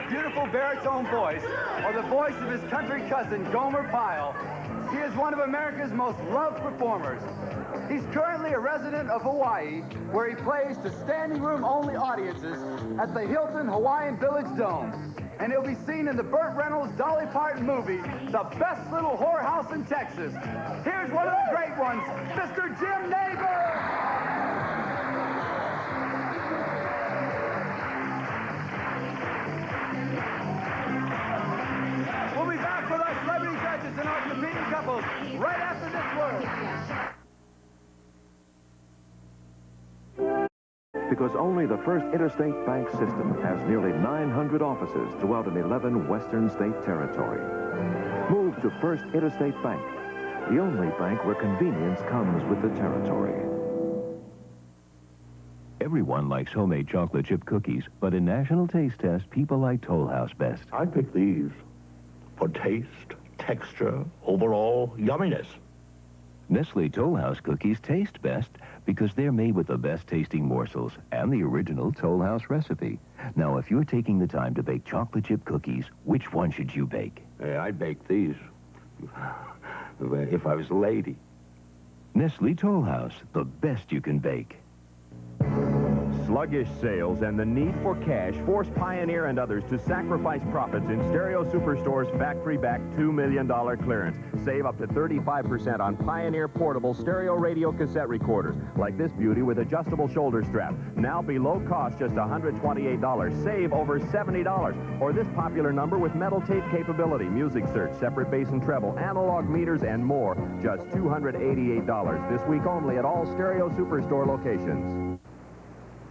beautiful baritone voice or the voice of his country cousin, Gomer Pyle, he is one of America's most loved performers. He's currently a resident of Hawaii, where he plays to standing room only audiences at the Hilton Hawaiian Village Dome. And he'll be seen in the Burt Reynolds Dolly Parton movie, The Best Little Whorehouse in Texas. Here's one of the great ones, Mr. Jim Neighbor! We'll be back with our celebrity judges and our competing couples right after this word. Because only the First Interstate Bank system has nearly 900 offices throughout an 11 Western state territory. Move to First Interstate Bank, the only bank where convenience comes with the territory. Everyone likes homemade chocolate chip cookies, but in National Taste Test, people like Toll House best. I pick these for taste, texture, overall yumminess. Nestle Toll House cookies taste best because they're made with the best tasting morsels and the original Toll House recipe. Now, if you're taking the time to bake chocolate chip cookies, which one should you bake? I'd bake these if I was a lady. Nestle Toll House, the best you can bake. Sluggish sales and the need for cash forced Pioneer and others to sacrifice profits in Stereo Superstore's factory-backed $2 million clearance. Save up to 35% on Pioneer portable stereo radio cassette recorders, like this beauty with adjustable shoulder strap. Now below cost, just $128. Save over $70. Or this popular number with metal tape capability, music search, separate bass and treble, analog meters, and more. Just $288. This week only at all Stereo Superstore locations.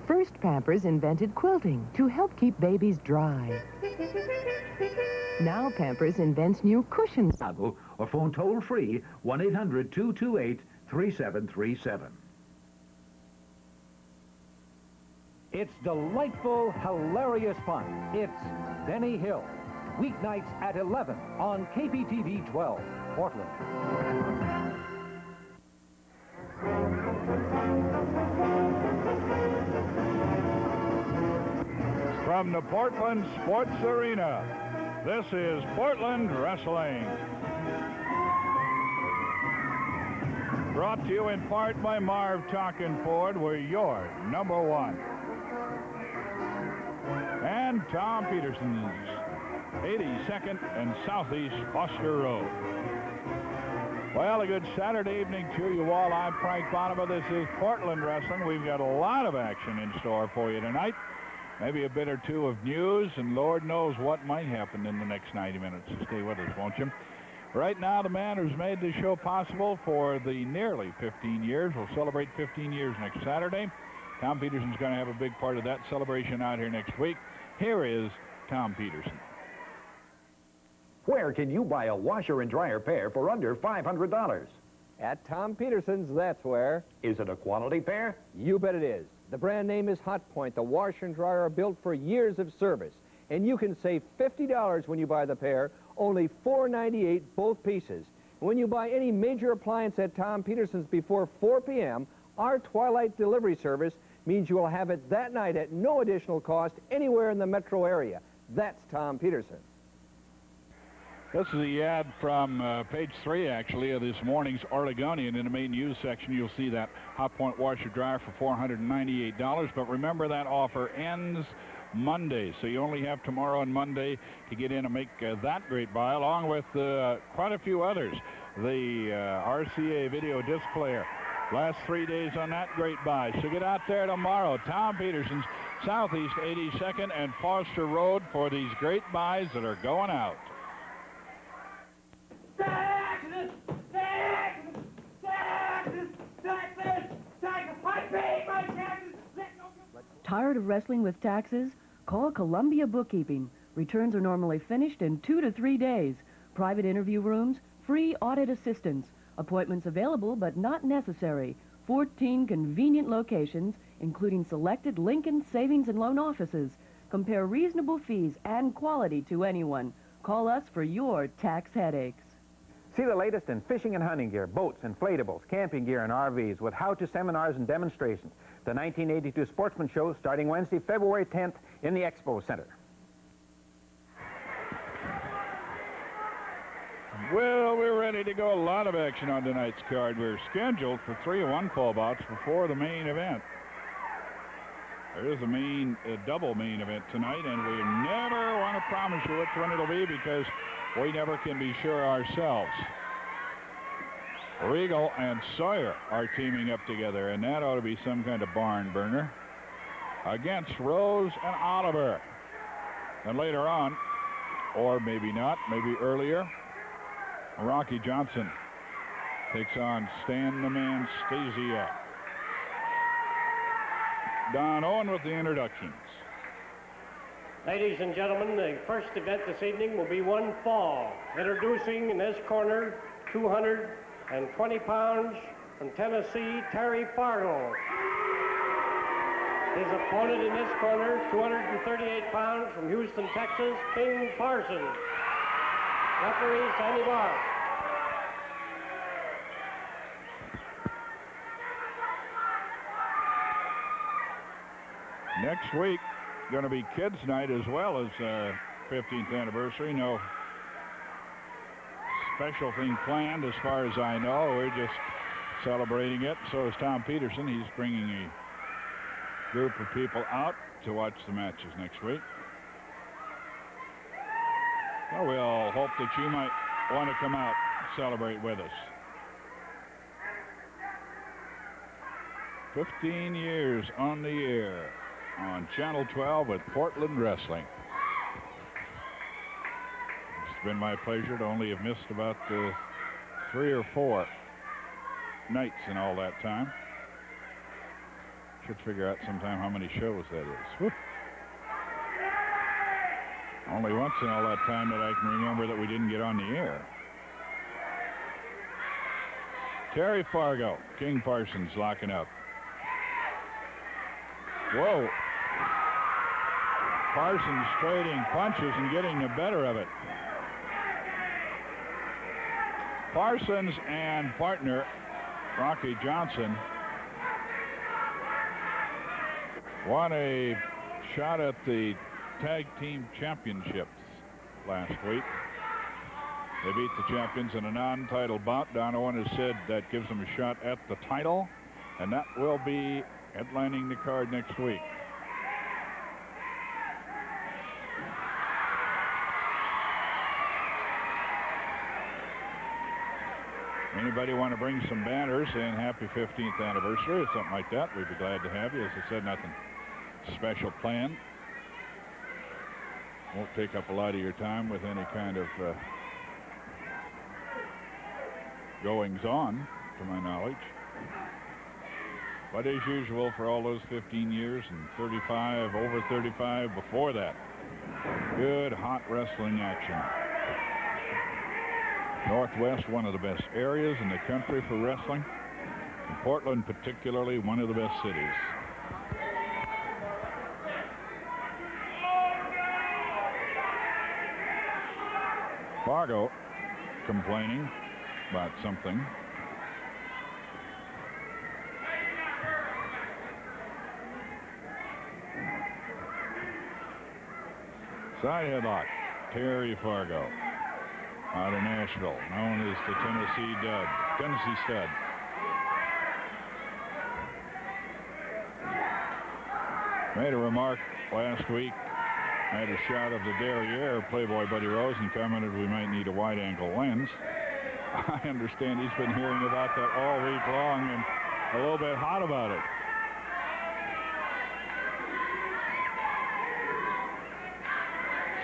First Pampers invented quilting to help keep babies dry. Now Pampers invents new cushions. Or phone toll-free 1-800-228-3737. It's delightful, hilarious fun. It's Benny Hill. Weeknights at 11 on KPTV 12, Portland. From the Portland Sports Arena, this is Portland Wrestling. Brought to you in part by Marv Tonkin Ford, we're your number one. And Tom Peterson's 82nd and Southeast Foster Road. Well, a good Saturday evening to you all. I'm Frank Bonema. This is Portland Wrestling. We've got a lot of action in store for you tonight. Maybe a bit or two of news, and Lord knows what might happen in the next 90 minutes. So stay with us, won't you? Right now, the man who's made this show possible for the nearly 15 years, will celebrate 15 years next Saturday. Tom Peterson's going to have a big part of that celebration out here next week. Here is Tom Peterson. Where can you buy a washer and dryer pair for under $500? At Tom Peterson's, that's where. Is it a quality pair? You bet it is. The brand name is Hot Point. The washer and dryer are built for years of service. And you can save $50 when you buy the pair, only $4.98 both pieces. When you buy any major appliance at Tom Peterson's before 4 p.m., our Twilight delivery service means you will have it that night at no additional cost anywhere in the metro area. That's Tom Peterson. This is the ad from page 3, actually, of this morning's Oregonian. In the main news section, you'll see that Hot Point washer dryer for $498. But remember, that offer ends Monday, so you only have tomorrow and Monday to get in and make that great buy, along with quite a few others. The RCA video disc player. Last 3 days on that great buy. So get out there tomorrow. Tom Peterson's, Southeast 82nd and Foster Road, for these great buys that are going out. Texas! Texas! Texas! Texas! Texas! I paid my taxes! Tired of wrestling with taxes? Call Columbia Bookkeeping. Returns are normally finished in 2 to 3 days. Private interview rooms, free audit assistance. Appointments available but not necessary. 14 convenient locations, including selected Lincoln Savings and Loan offices. Compare reasonable fees and quality to anyone. Call us for your tax headaches. See the latest in fishing and hunting gear, boats, inflatables, camping gear, and RVs with how-to seminars and demonstrations. The 1982 Sportsman Show starting Wednesday, February 10th in the Expo Center. Well, we're ready to go. A lot of action on tonight's card. We're scheduled for 3 1-fall bouts before the main event. There is a double main event tonight, and we never want to promise you which one it'll be because we never can be sure ourselves. Regal and Sawyer are teaming up together, and that ought to be some kind of barn burner against Rose and Oliver. And later on, or maybe not, maybe earlier, Rocky Johnson takes on Stan the Man Stasiak. Don Owen with the introductions. Ladies and gentlemen, the first event this evening will be 1 fall. Introducing in this corner, 220 pounds from Tennessee, Terry Fargo. His opponent in this corner, 238 pounds from Houston, Texas, King Parsons. Referee, Sandy Barr. Next week, going to be Kids Night as well as 15th anniversary. No special thing planned as far as I know. We're just celebrating it. So is Tom Peterson. He's bringing a group of people out to watch the matches next week. Well, we'll hope that you might want to come out and celebrate with us. 15 years on the air on Channel 12 with Portland Wrestling. It's been my pleasure to only have missed about 3 or 4 nights in all that time. Should figure out sometime how many shows that is. Whew. Only once in all that time that I can remember that we didn't get on the air. Terry Fargo, King Parsons locking up. Whoa. Parsons trading punches and getting the better of it. Parsons and partner Rocky Johnson won a shot at the Tag Team Championships last week. They beat the champions in a non-title bout. Don Owen has said that gives them a shot at the title, and that will be headlining the card next week. Anybody want to bring some banners and happy 15th anniversary or something like that, we'd be glad to have you. As I said, nothing special planned. Won't take up a lot of your time with any kind of goings on, to my knowledge. But as usual, for all those 15 years and 35, over 35 before that, good hot wrestling action. Northwest, one of the best areas in the country for wrestling. And Portland, particularly, one of the best cities. Fargo complaining about something. Side headlock, Terry Fargo out of Nashville, known as the Tennessee Stud. Made a remark last week. Had a shot of the derriere, Playboy Buddy Rose, and commented we might need a wide-angle lens. I understand he's been hearing about that all week long and a little bit hot about it.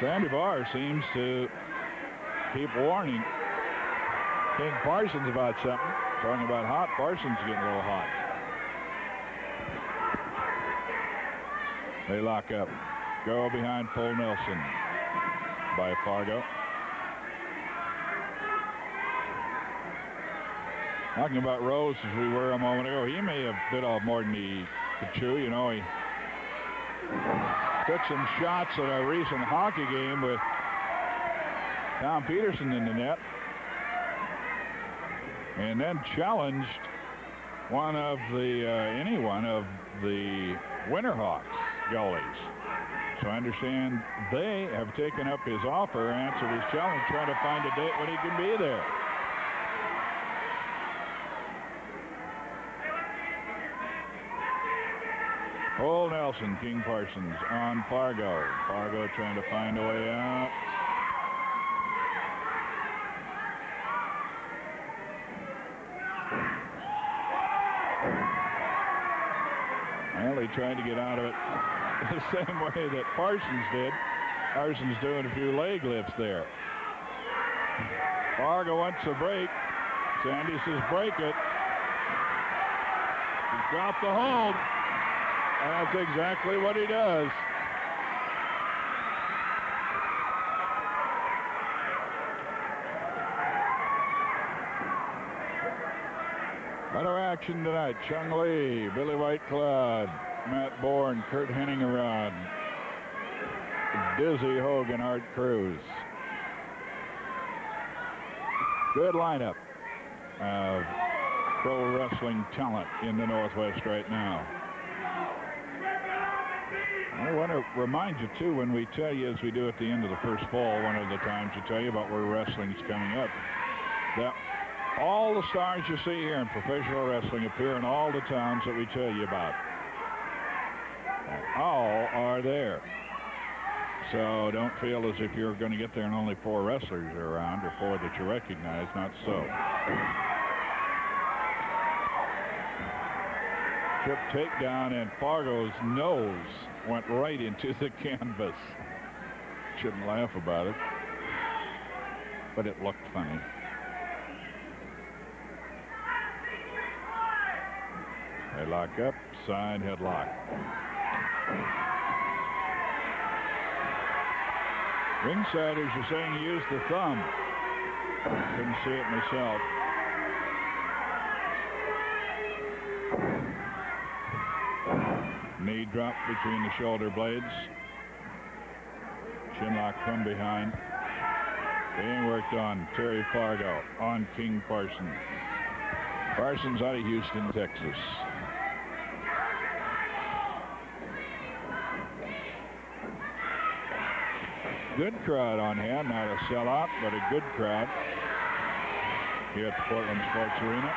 Sandy Barr seems to keep warning King Parsons about something. Talking about hot, Parsons getting a little hot. They lock up. Go behind full Nelson by Fargo. Talking about Rose as we were a moment ago, he may have bit off more than he could chew. You know, he took some shots at a recent hockey game with Tom Peterson in the net, and then challenged any one of the Winterhawks goalies. So I understand they have taken up his offer, answered his challenge, trying to find a date when he can be there. Ole Nelson, King Parsons on Fargo. Fargo trying to find a way out. Well, he tried to get out of it the same way that Parsons did. Parsons doing a few leg lifts there. Fargo wants a break. Sandy says break it. He's got the hold. That's exactly what he does. Better action tonight. Chung Lee, Billy Whitecloud, Matt Bourne, Kurt Henningerod, Dizzy Hogan, Art Cruz. Good lineup of pro wrestling talent in the Northwest right now. I want to remind you, too, when we tell you, as we do at the end of the first fall, one of the times to tell you about where wrestling's coming up, that all the stars you see here in professional wrestling appear in all the towns that we tell you about. And all are there. So don't feel as if you're going to get there and only 4 wrestlers are around, or 4 that you recognize. Not so. Trip takedown, and Fargo's nose went right into the canvas. Shouldn't laugh about it, but it looked funny. They lock up, side headlock. Ringsiders are saying use the thumb. Couldn't see it myself. Knee drop between the shoulder blades. Chinlock from behind. Being worked on Terry Fargo on King Parsons. Parsons out of Houston, Texas. Good crowd on hand, not a sellout, but a good crowd here at the Portland Sports Arena.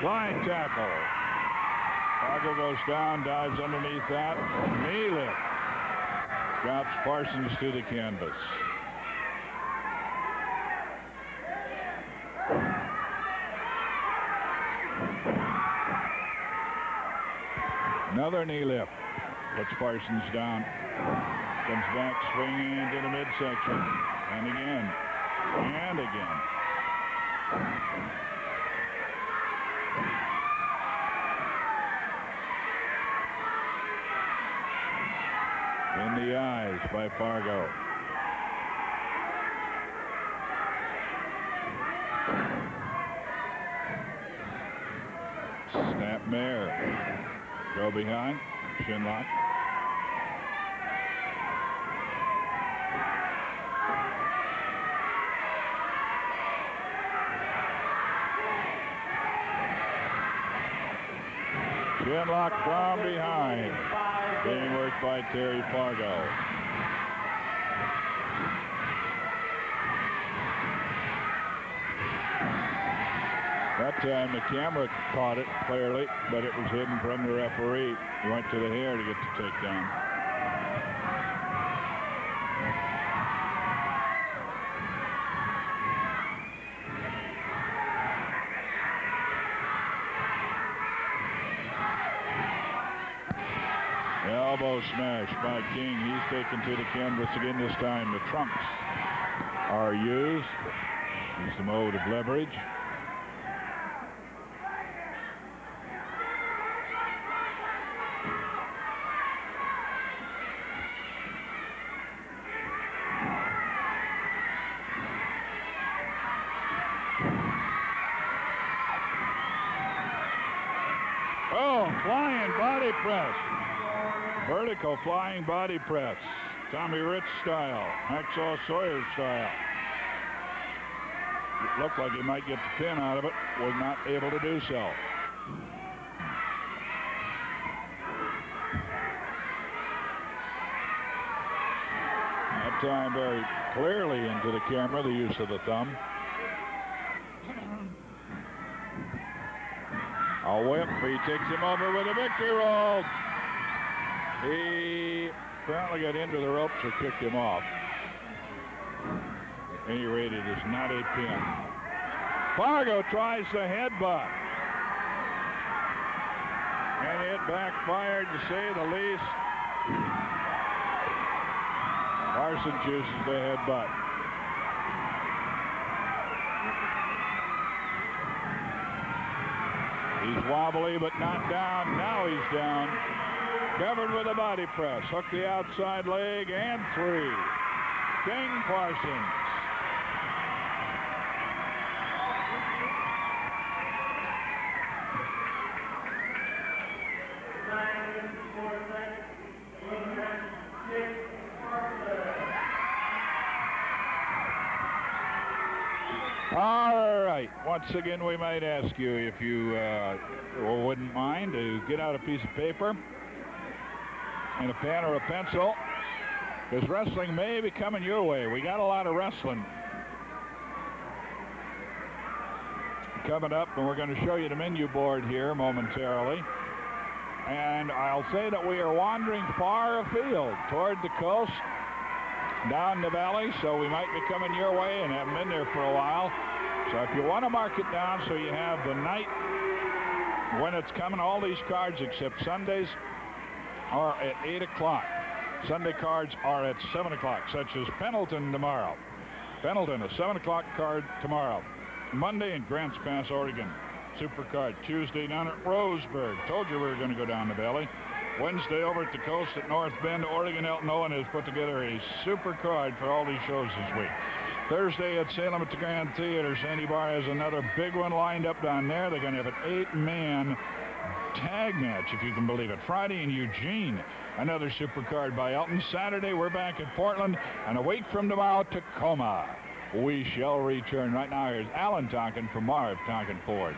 Line tackle. Fargo goes down, dives underneath that. Knee lift. Drops Parsons to the canvas. Another knee lift. Puts Parsons down. Comes back swinging into the midsection. And again. And again. In the eyes by Fargo. Snapmare. Go behind. Chinlock. Chinlock from behind. Being worked by Terry Fargo. That time the camera caught it clearly, but it was hidden from the referee. He went to the hair to get the takedown. Elbow smash by King. He's taken to the canvas again this time. The trunks are used. Use the mode of leverage. Flying body press. Vertical flying body press. Tommy Rich style. Hacksaw Sawyer style. It looked like he might get the pin out of it. Was not able to do so. time very clearly into the camera, the use of the thumb. A whip. He takes him over with a victory roll. He apparently got into the ropes or kicked him off. At any rate, it is not a pin. Fargo tries the headbutt. And it backfired, to say the least. Carson chooses the headbutt. He's wobbly but not down. Now he's down. Covered with a body press. Hook the outside leg and 3. King Parsons. All right. Once again, we might ask you if you wouldn't mind to get out a piece of paper and a pen or a pencil, because wrestling may be coming your way. We got a lot of wrestling coming up, and we're going to show you the menu board here momentarily. And I'll say that we are wandering far afield toward the coast, down the valley, so we might be coming your way and haven't been there for a while. So if you want to mark it down so you have the night when it's coming, all these cards except Sundays are at 8 o'clock. Sunday cards are at 7 o'clock, such as Pendleton tomorrow. Pendleton, a 7 o'clock card tomorrow. Monday in Grants Pass, Oregon. Super card. Tuesday down at Roseburg. Told you we were going to go down the valley. Wednesday over at the coast at North Bend, Oregon. Elton Owen has put together a super card for all these shows this week. Thursday at Salem at the Grand Theater. Sandy Bar has another big one lined up down there. They're going to have an 8-man tag match, if you can believe it. Friday in Eugene, another super card by Elton. Saturday, we're back at Portland, and a week from tomorrow, Tacoma. We shall return. Right now, here's Alan Tonkin from Marv Tonkin Ford.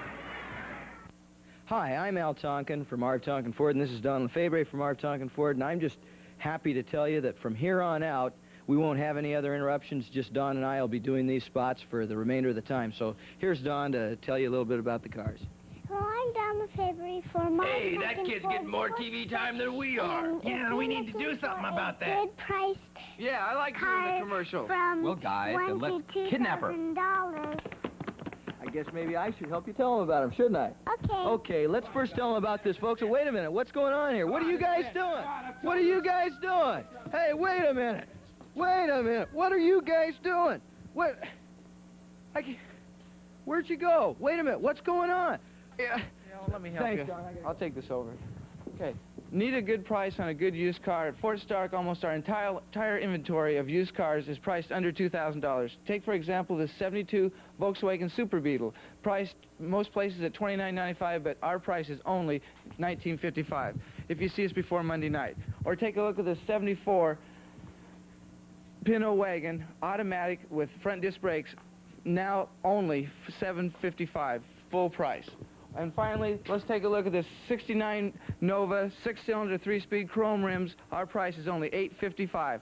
Hi, I'm Al Tonkin from Marv Tonkin Ford, and this is Don Lefebvre from Marv Tonkin Ford, and I'm just happy to tell you that from here on out, we won't have any other interruptions. Just Don and I will be doing these spots for the remainder of the time. So here's Don to tell you a little bit about the cars. Well, I'm Don Lefebvre for Marv Hey, that Tonkin kid's Ford, getting more TV time than we are. Yeah, we need to do something about that. Good priced. Yeah, I like doing the commercial. From well, guys, let's kidnap her. $22,000. I guess maybe I should help you tell them about them, shouldn't I? Okay. Okay, let's first tell them about this, folks. So wait a minute. What's going on here? What are you guys doing? What are you guys doing? Hey, wait a minute. Wait a minute. What are you guys doing? What? Where'd you go? Wait a minute. What's going on? Yeah, well, let me help Thanks, you. Don. I'll take this over. Okay. Need a good price on a good used car. At Fort Stark, almost our entire inventory of used cars is priced under $2,000. Take, for example, this 72 Volkswagen Super Beetle, priced most places at $29.95, but our price is only $19.55 if you see us before Monday night. Or take a look at this 74 Pinto wagon, automatic with front disc brakes, now only $7.55, full price. And finally, let's take a look at this 69 Nova 6-cylinder 3-speed chrome rims. Our price is only $8.55.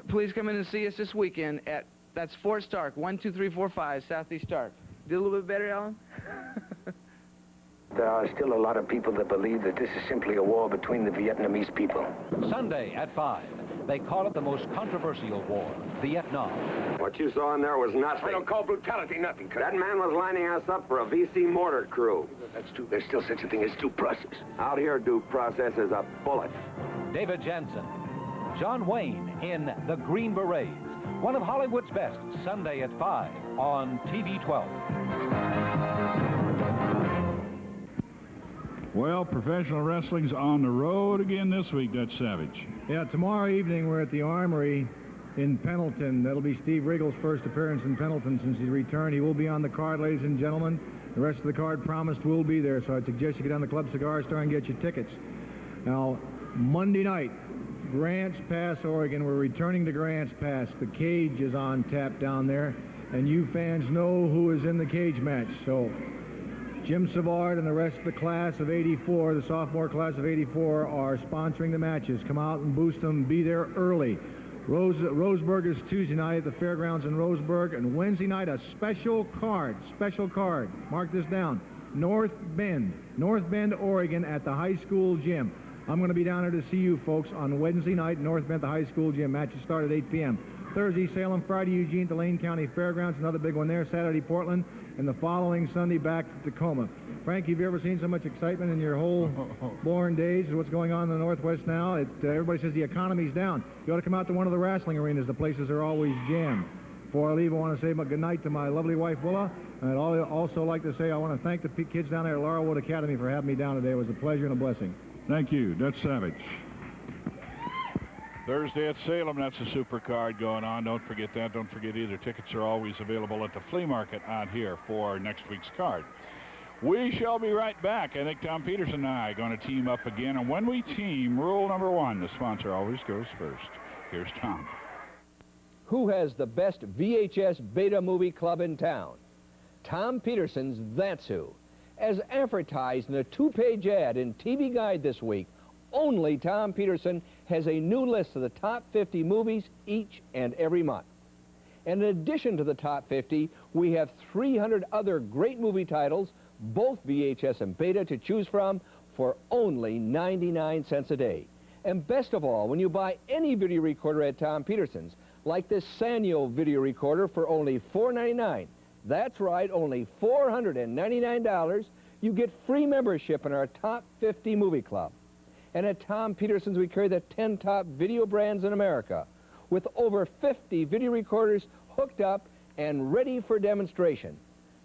Please come in and see us this weekend at, that's Fort Stark, 12345 Southeast Stark. Did a little bit better, Alan? There are still a lot of people that believe that this is simply a war between the Vietnamese people. Sunday at 5. They call it the most controversial war, Vietnam. What you saw in there was nothing. I don't call brutality nothing. That man was lining us up for a VC mortar crew. There's still such a thing as due process. Out here, due process is a bullet. David Jansen. John Wayne in The Green Berets. One of Hollywood's best, Sunday at 5 on TV 12. Well, professional wrestling's on the road again this week. That's savage. Yeah, tomorrow evening we're at the Armory in Pendleton. That'll be Steve Regal's first appearance in Pendleton since he's returned. He will be on the card, ladies and gentlemen. The rest of the card promised will be there, so I'd suggest you get on the Club Cigar Store and get your tickets. Now, Monday night, Grants Pass, Oregon. We're returning to Grants Pass. The cage is on tap down there, and you fans know who is in the cage match. So Jim Savard and the rest of the class of 84, the sophomore class of 84, are sponsoring the matches. Come out and boost them. Be there early. Roseburg is Tuesday night at the fairgrounds in Roseburg, and Wednesday night a special card. Mark this down. North Bend, Oregon at the high school gym. I'm going to be down there to see you folks on Wednesday night, North Bend, the high school gym. Matches start at 8 p.m. Thursday, Salem. Friday, Eugene at the Lane County Fairgrounds. Another big one there. Saturday, Portland. And the following Sunday, back to Tacoma. Frank, have you ever seen so much excitement in your whole born days? What's going on in the Northwest now? Everybody says the economy's down. You ought to come out to one of the wrestling arenas. The places are always jammed. Before I leave, I want to say good night to my lovely wife, Willa. And I'd also like to say I want to thank the kids down there at Laurelwood Academy for having me down today. It was a pleasure and a blessing. Thank you. Dutch Savage. Thursday at Salem, that's a super card going on. Don't forget that. Don't forget either. Tickets are always available at the flea market out here for next week's card. We shall be right back. I think Tom Peterson and I are going to team up again. And when we team, rule number one, the sponsor always goes first. Here's Tom. Who has the best VHS Beta movie club in town? Tom Peterson's That's Who. As advertised in a 2-page ad in TV Guide this week, only Tom Peterson has a new list of the top 50 movies each and every month. And in addition to the top 50, we have 300 other great movie titles, both VHS and Beta, to choose from for only 99 cents a day. And best of all, when you buy any video recorder at Tom Peterson's, like this Sanyo video recorder for only $4.99, that's right, only $499, you get free membership in our top 50 movie club. And at Tom Peterson's, we carry the 10 top video brands in America, with over 50 video recorders hooked up and ready for demonstration.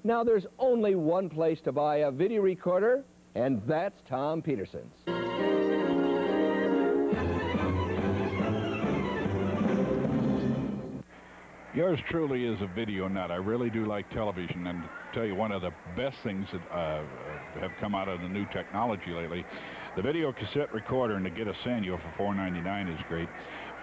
Now, there's only one place to buy a video recorder, and that's Tom Peterson's. Yours truly is a video nut. I really do like television, and to tell you, one of the best things that have come out of the new technology lately, the video cassette recorder, and to get a Sanyo for $4.99 is great.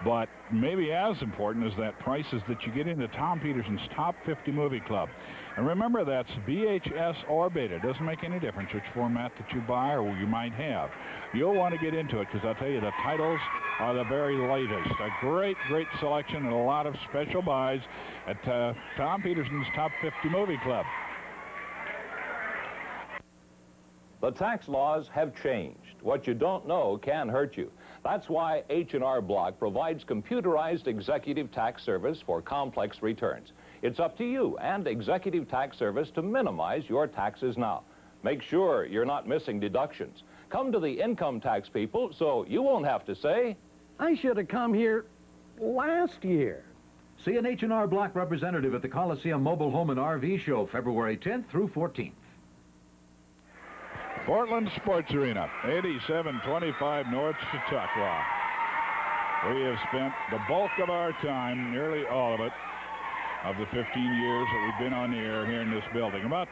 But maybe as important is that prices that you get into Tom Peterson's Top 50 Movie Club. And remember, that's VHS or Beta. It doesn't make any difference which format that you buy or you might have. You'll want to get into it because I'll tell you, the titles are the very latest. A great, great selection and a lot of special buys at Tom Peterson's Top 50 Movie Club. The tax laws have changed. What you don't know can hurt you. That's why H&R Block provides computerized executive tax service for complex returns. It's up to you and Executive Tax Service to minimize your taxes now. Make sure you're not missing deductions. Come to the income tax people so you won't have to say, I should have come here last year. See an H&R Block representative at the Coliseum Mobile Home and RV Show, February 10th through 14th. Portland Sports Arena, 8725 North Chautauqua. We have spent the bulk of our time, nearly all of it, of the 15 years that we've been on the air here in this building. About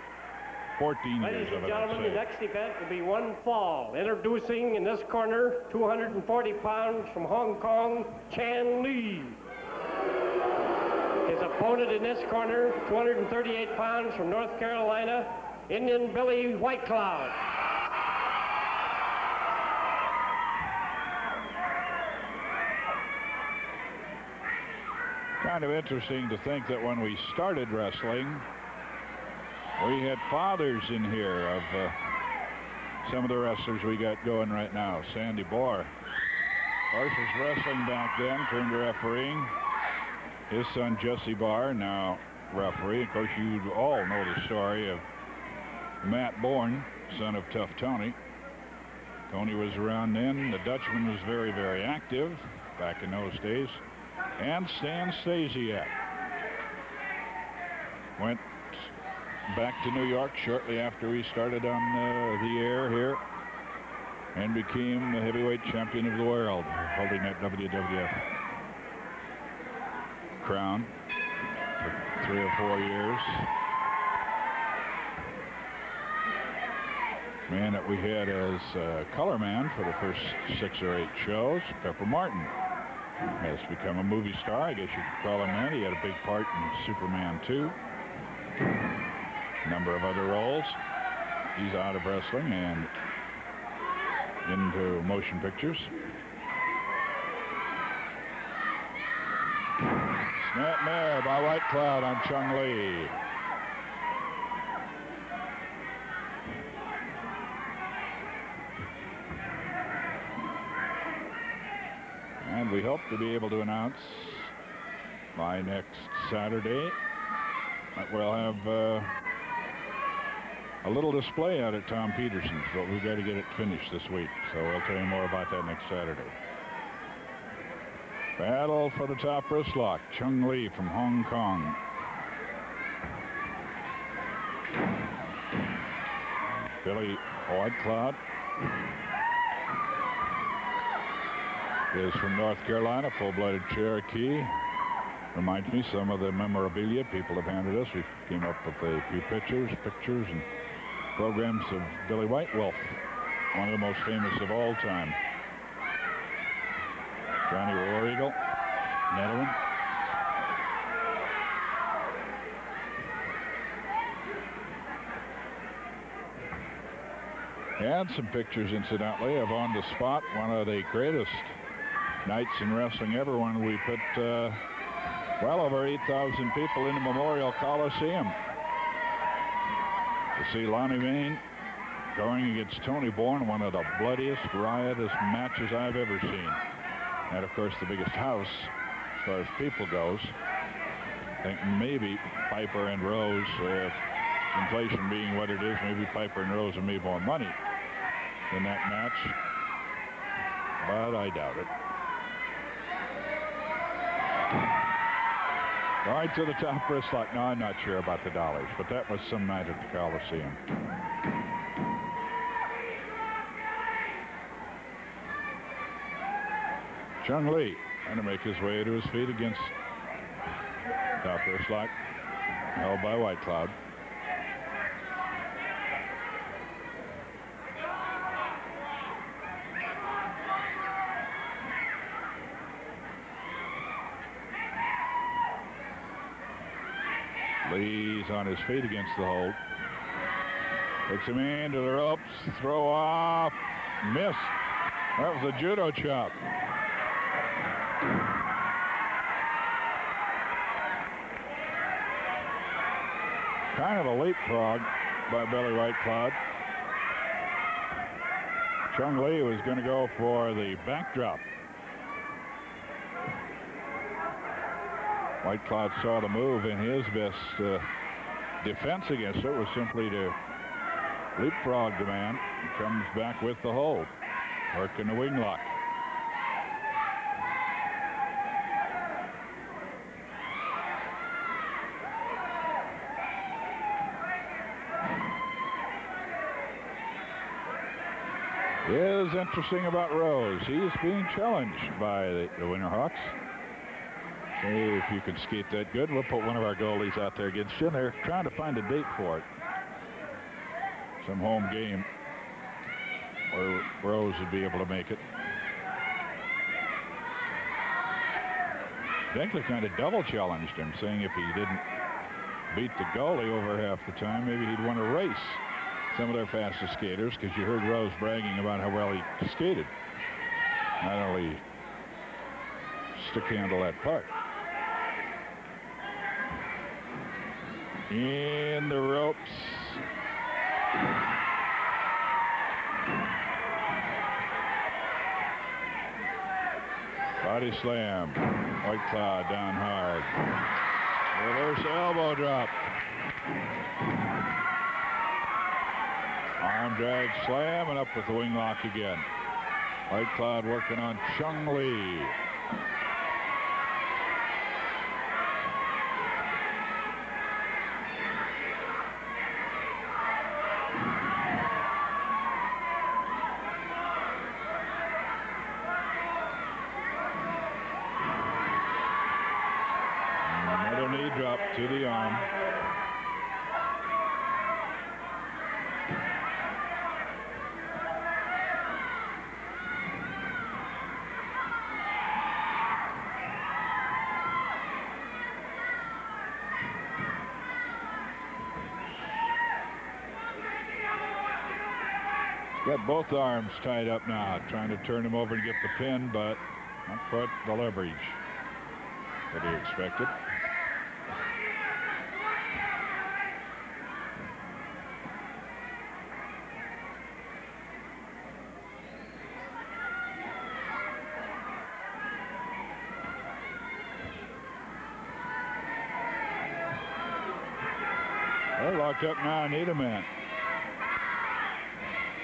14 years of it, I'd Ladies and gentlemen, say. the next event will be one fall. Introducing in this corner, 240 pounds from Hong Kong, Chan Lee. His opponent in this corner, 238 pounds from North Carolina, Indian Billy White Cloud. Kind of interesting to think that when we started wrestling, we had fathers in here of some of the wrestlers we got going right now. Sandy Bohr, of course, was wrestling back then, turned to refereeing. His son, Jesse Barr, now referee. Of course, you all know the story of Matt Bourne, son of Tough Tony. Tony was around then. The Dutchman was very, very active back in those days. And Stan Stasiak went back to New York shortly after we started on the air here and became the heavyweight champion of the world, holding that WWF crown for 3 or 4 years. Man that we had as color man for the first 6 or 8 shows, Pepper Martin, has become a movie star. I guess you could call him that. He had a big part in Superman 2. A number of other roles. He's out of wrestling and into motion pictures. Net mare by White Cloud on Chung Lee. And we hope to be able to announce by next Saturday that we'll have a little display out at Tom Peterson's, but we've got to get it finished this week. So we'll tell you more about that next Saturday. Battle for the top wristlock. Chung Lee from Hong Kong. Billy White Cloud is from North Carolina, full-blooded Cherokee. Reminds me some of the memorabilia people have handed us. We came up with a few pictures, and programs of Billy White Wolf, one of the most famous of all time. Johnny War Eagle, another one. And some pictures, incidentally, of On the Spot, one of the greatest nights in wrestling ever, when we put well over 8,000 people in the Memorial Coliseum to see Lonnie Vane going against Tony Bourne, one of the bloodiest, riotous matches I've ever seen. And, of course, the biggest house, as far as people goes. I think maybe Piper and Rose, inflation being what it is, maybe Piper and Rose have made more money in that match. But I doubt it. Right to the top wristlock. No, I'm not sure about the dollars, but that was some night at the Coliseum. Chung Lee trying to make his way to his feet against top wristlock, held by White Cloud. Lee's on his feet against the hold. Takes him into the ropes. Throw off. Miss. That was a judo chop. Kind of a leapfrog by Billy White Cloud. Chung Lee was going to go for the backdrop. White Cloud saw the move, and his best defense against it was simply to leapfrog the man. He comes back with the hold, working the wing lock. Is interesting about Rose. He's being challenged by the Winterhawks. See if you can skate that good. We'll put one of our goalies out there against you. They're trying to find a date for it. Some home game where Rose would be able to make it. Denkler kind of double challenged him, saying if he didn't beat the goalie over half the time, maybe he'd want to race some of their fastest skaters, because you heard Rose bragging about how well he skated. Not only stick handle that puck. In the ropes. Body slam. White Cloud down hard. Reverse elbow drop. Arm drag slam, and up with the wing lock again. White Cloud working on Chung Lee. Another knee drop to the arm. Got both arms tied up now, trying to turn him over and get the pin, but not quite the leverage. that he expected. They're locked up now. Niederman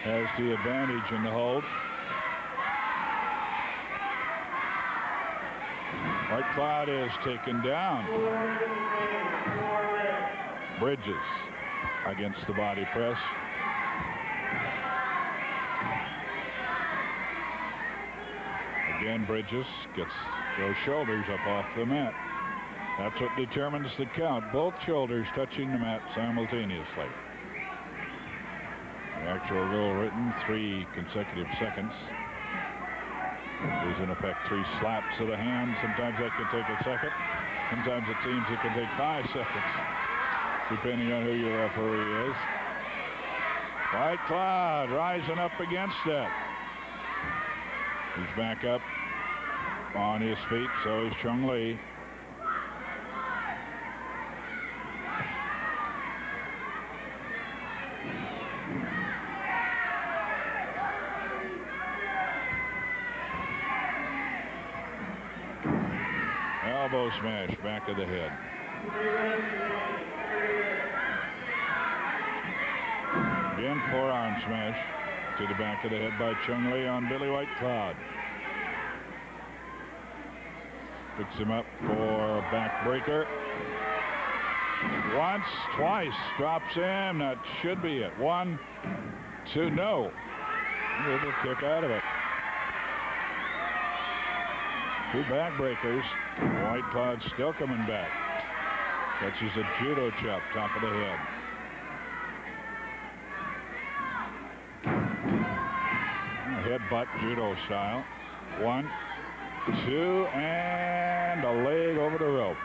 has the advantage in the hold. White Cloud is taken down. Bridges against the body press. Again, Bridges gets those shoulders up off the mat. That's what determines the count. Both shoulders touching the mat simultaneously. The actual rule written, 3 consecutive seconds. Is in effect 3 slaps of the hand. Sometimes that can take a second. Sometimes it seems it can take 5 seconds, depending on who your referee is. White Cloud rising up against that. He's back up on his feet, so is Chung Lee. Elbow smash, back of the head. Again, forearm smash to the back of the head by Chung Lee on Billy White Cloud. Picks him up for a backbreaker. Once, twice, drops him. That should be it. 1, 2, no. Little kick out of it. 2 backbreakers. White Cloud still coming back. Catches a judo chop, top of the head. Headbutt, judo style. 1, 2, and a leg over the rope.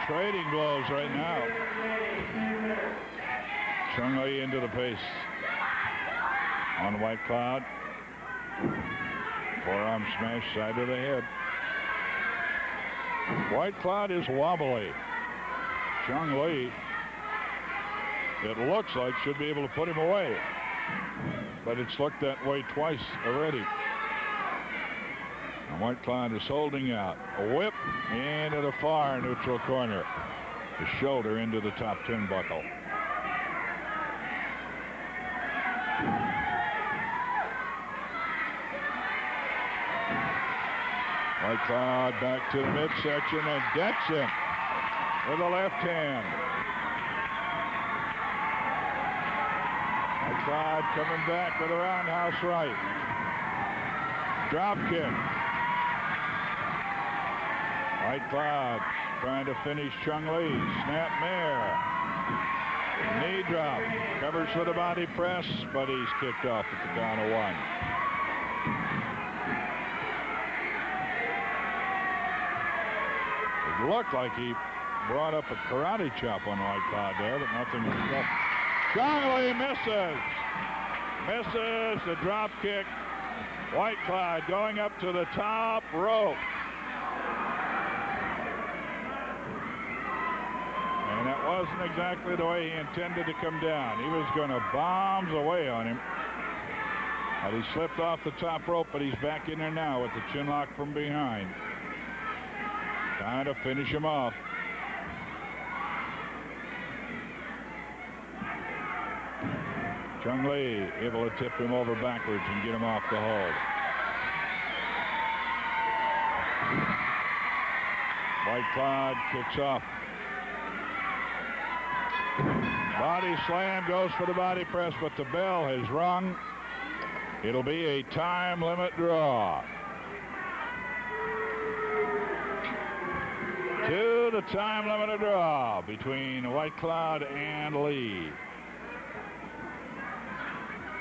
Trading blows right now. Chung Lee into the pace on White Cloud. Forearm smash, side of the head. White Cloud is wobbly. Chung Lee, it looks like, should be able to put him away, but it's looked that way twice already. White Cloud is holding out. A whip into the far neutral corner. The shoulder into the top turnbuckle. White Cloud back to the midsection and decks him with the left hand. White Cloud coming back with a roundhouse right. Drop kick. White Cloud trying to finish Chung Lee. Snap mare. Knee drop. Covers for the body press, but he's kicked off at the count of 1. It looked like he brought up a karate chop on White Cloud there, but nothing was up. Chung Lee misses. Misses the drop kick. White Cloud going up to the top rope. And that wasn't exactly the way he intended to come down. He was going to bombs away on him. But he slipped off the top rope, but he's back in there now with the chin lock from behind. Trying to finish him off. Chung Lee able to tip him over backwards and get him off the hold. White Cloud kicks off. Body slam, goes for the body press, but the bell has rung. It'll be a time limit draw. To the time limit draw between White Cloud and Lee.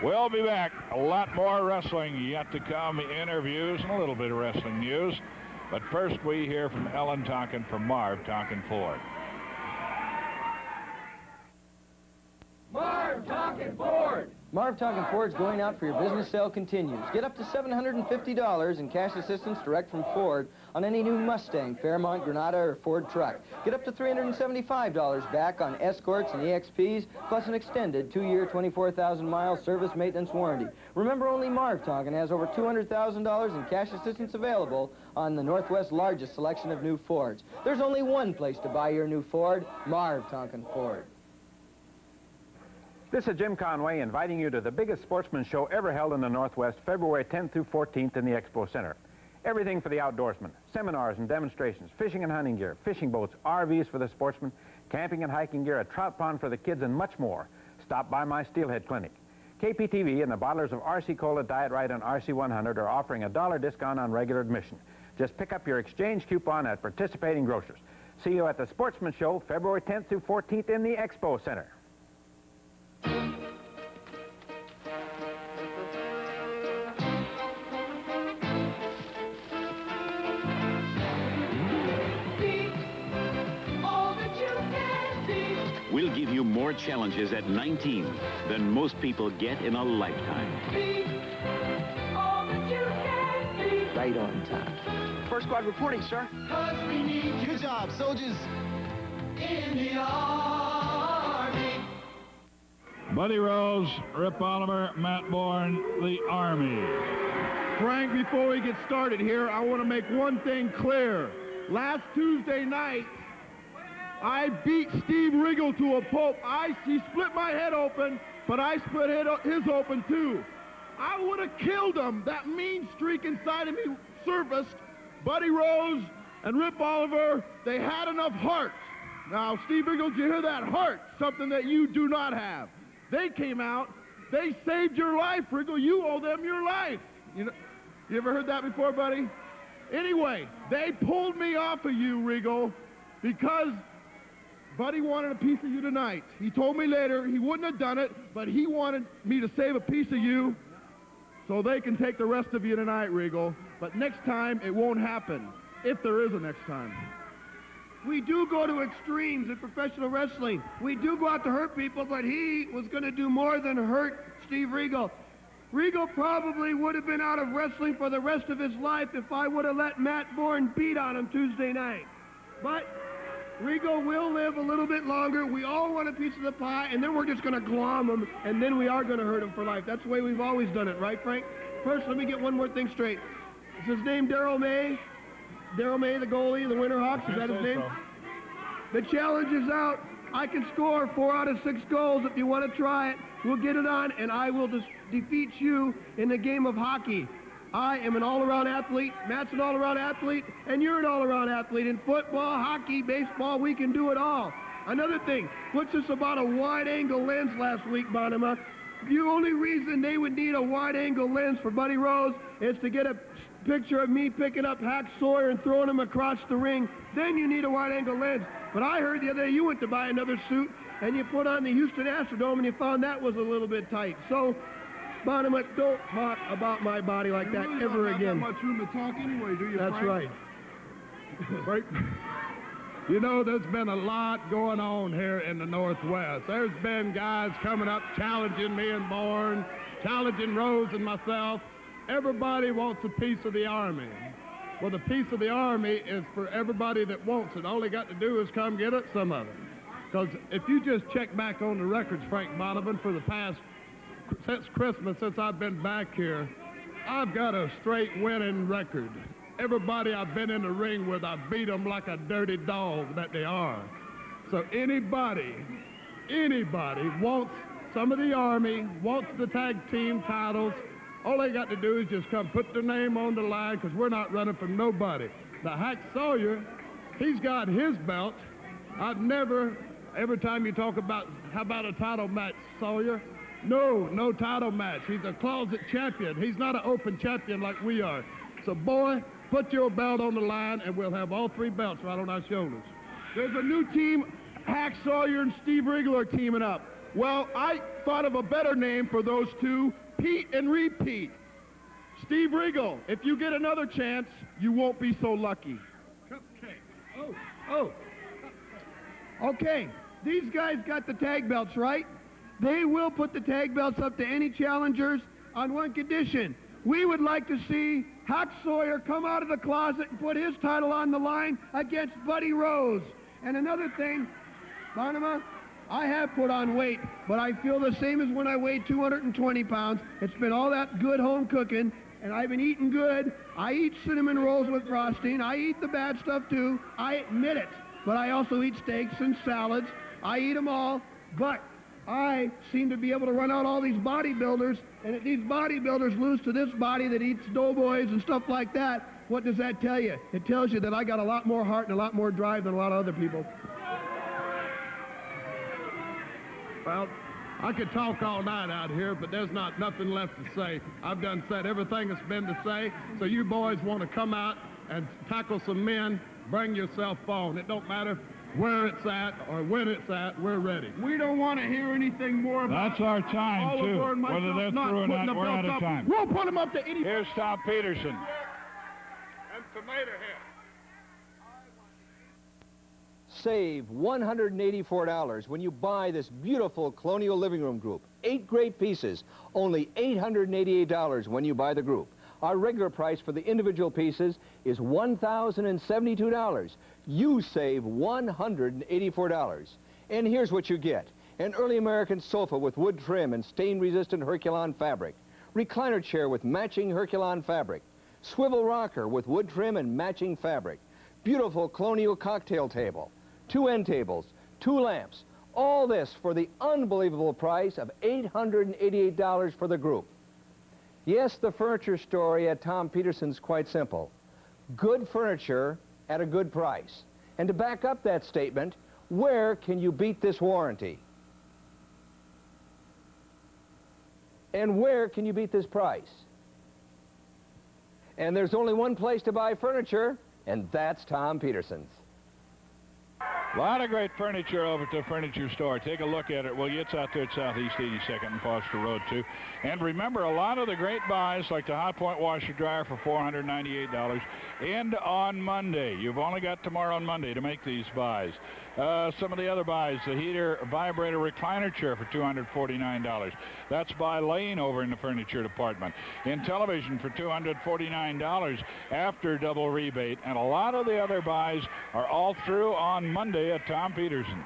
We'll be back. A lot more wrestling yet to come. Interviews and a little bit of wrestling news But first, we hear from Ellen Tonkin from Marv Tonkin Ford. Marv Tonkin Ford! Marv Tonkin Ford's going out for your business sale continues. Get up to $750 in cash assistance direct from Ford on any new Mustang, Fairmont, Granada, or Ford truck. Get up to $375 back on Escorts and EXPs, plus an extended 2-year, 24,000-mile service maintenance warranty. Remember, only Marv Tonkin has over $200,000 in cash assistance available on the Northwest's largest selection of new Fords. There's only one place to buy your new Ford, Marv Tonkin Ford. This is Jim Conway inviting you to the biggest sportsman show ever held in the Northwest, February 10th through 14th in the Expo Center. Everything for the outdoorsman, seminars and demonstrations, fishing and hunting gear, fishing boats, RVs for the sportsman, camping and hiking gear, a trout pond for the kids, and much more. Stop by my Steelhead Clinic. KPTV and the bottlers of RC Cola, Diet Right, and RC 100 are offering a $1 discount on regular admission. Just pick up your exchange coupon at participating grocers. See you at the Sportsman Show, February 10th through 14th in the Expo Center. We'll give you more challenges at 19 than most people get in a lifetime. Right on time. First squad reporting, sir. Cause we need Good job, soldiers. in the Army. Buddy Rose, Rip Oliver, Matt Bourne, the Army. Frank, before we get started here, I want to make one thing clear. Last Tuesday night, I beat Steve Riggle to a pulp. He split my head open, but I split his open too. I would have killed him. That mean streak inside of me surfaced. Buddy Rose and Rip Oliver, they had enough heart. Now, Steve Riggle, did you hear that? Heart, something that you do not have. They came out, they saved your life, Riggle. You owe them your life. You ever heard that before, buddy? Anyway, they pulled me off of you, Riggle, because Buddy wanted a piece of you tonight. He told me later he wouldn't have done it, but he wanted me to save a piece of you so they can take the rest of you tonight, Riggle. But next time, it won't happen, if there is a next time. We do go to extremes in professional wrestling. We do go out to hurt people, but he was going to do more than hurt Steve Riggle. Riggle probably would have been out of wrestling for the rest of his life if I would have let Matt Bourne beat on him Tuesday night. But Riggle will live a little bit longer. We all want a piece of the pie, and then we're just going to glom him, and then we are going to hurt him for life. That's the way we've always done it, right, Frank? First, let me get one more thing straight. Is his name Darryl May? Darryl May, the goalie, the Winterhawks, is that his name? The challenge is out. I can score 4 out of 6 goals. If you want to try it, we'll get it on, and I will defeat you in the game of hockey. I am an all-around athlete, Matt's an all-around athlete, and you're an all-around athlete. In football, hockey, baseball, we can do it all. Another thing, what's this about a wide-angle lens last week, Bonema? The only reason they would need a wide-angle lens for Buddy Rose is to get a picture of me picking up Hack Sawyer and throwing him across the ring. Then you need a wide-angle lens. But I heard the other day you went to buy another suit, and you put on the Houston Astrodome, and you found that was a little bit tight. So, Bonema, don't talk about my body like that really ever again. Not that much room to talk anyway, do you, That's Frank? right. You know, there's been a lot going on here in the Northwest. There's been guys coming up challenging me and Bourne, challenging Rose and myself. Everybody wants a piece of the Army. Well, the piece of the Army is for everybody that wants it. All they got to do is come get it, some of it. Because if you just check back on the records, Frank Donovan, for the past, since Christmas, since I've been back here, I've got a straight winning record. Everybody I've been in the ring with, I beat them like a dirty dog that they are. So anybody wants some of the Army, wants the tag team titles, all they got to do is just come put their name on the line, because we're not running from nobody. Now, Hack Sawyer, he's got his belt. I've never, every time you talk about, how about a title match, Sawyer? No title match. He's a closet champion. He's not an open champion like we are. So, boy, put your belt on the line, and we'll have all 3 belts right on our shoulders. There's a new team. Hack Sawyer and Steve Riggle are teaming up. Well, I thought of a better name for those two, Pete and Repeat. Steve Regal, if you get another chance, you won't be so lucky. Cupcake. Oh. Okay, these guys got the tag belts, right? They will put the tag belts up to any challengers on one condition. We would like to see Hack Sawyer come out of the closet and put his title on the line against Buddy Rose. And another thing, Barnuma, I have put on weight, but I feel the same as when I weighed 220 pounds. It's been all that good home cooking, and I've been eating good. I eat cinnamon rolls with frosting. I eat the bad stuff too. I admit it. But I also eat steaks and salads. I eat them all. But I seem to be able to run out all these bodybuilders, and if these bodybuilders lose to this body that eats doughboys and stuff like that, what does that tell you? It tells you that I got a lot more heart and a lot more drive than a lot of other people. Well, I could talk all night out here, but there's nothing left to say. I've done said everything that's been to say, so you boys want to come out and tackle some men, bring your cell phone. It don't matter where it's at or when it's at, we're ready. We don't want to hear anything more about That's our time, too. Whether they're through or not, we're out of time. We'll put them up to any... Here's Tom Peterson. And Tomato Head. Save $184 when you buy this beautiful Colonial Living Room group. 8 great pieces, only $888 when you buy the group. Our regular price for the individual pieces is $1,072. You save $184. And here's what you get. An early American sofa with wood trim and stain-resistant Herculon fabric. Recliner chair with matching Herculon fabric. Swivel rocker with wood trim and matching fabric. Beautiful Colonial cocktail table. 2 end tables, 2 lamps. All this for the unbelievable price of $888 for the group. Yes, the furniture story at Tom Peterson's quite simple. Good furniture at a good price. And to back up that statement, where can you beat this warranty? And where can you beat this price? And there's only one place to buy furniture, and that's Tom Peterson's. A lot of great furniture over at the furniture store. Take a look at it. Well, it's out there at Southeast 82nd and Foster Road, too. And remember, a lot of the great buys, like the Hot Point washer dryer for $498, end on Monday. You've only got tomorrow and Monday to make these buys. Some of the other buys, the heater vibrator recliner chair for $249. That's by Lane over in the furniture department. In television for $249 after double rebate. And a lot of the other buys are all through on Monday at Tom Peterson's.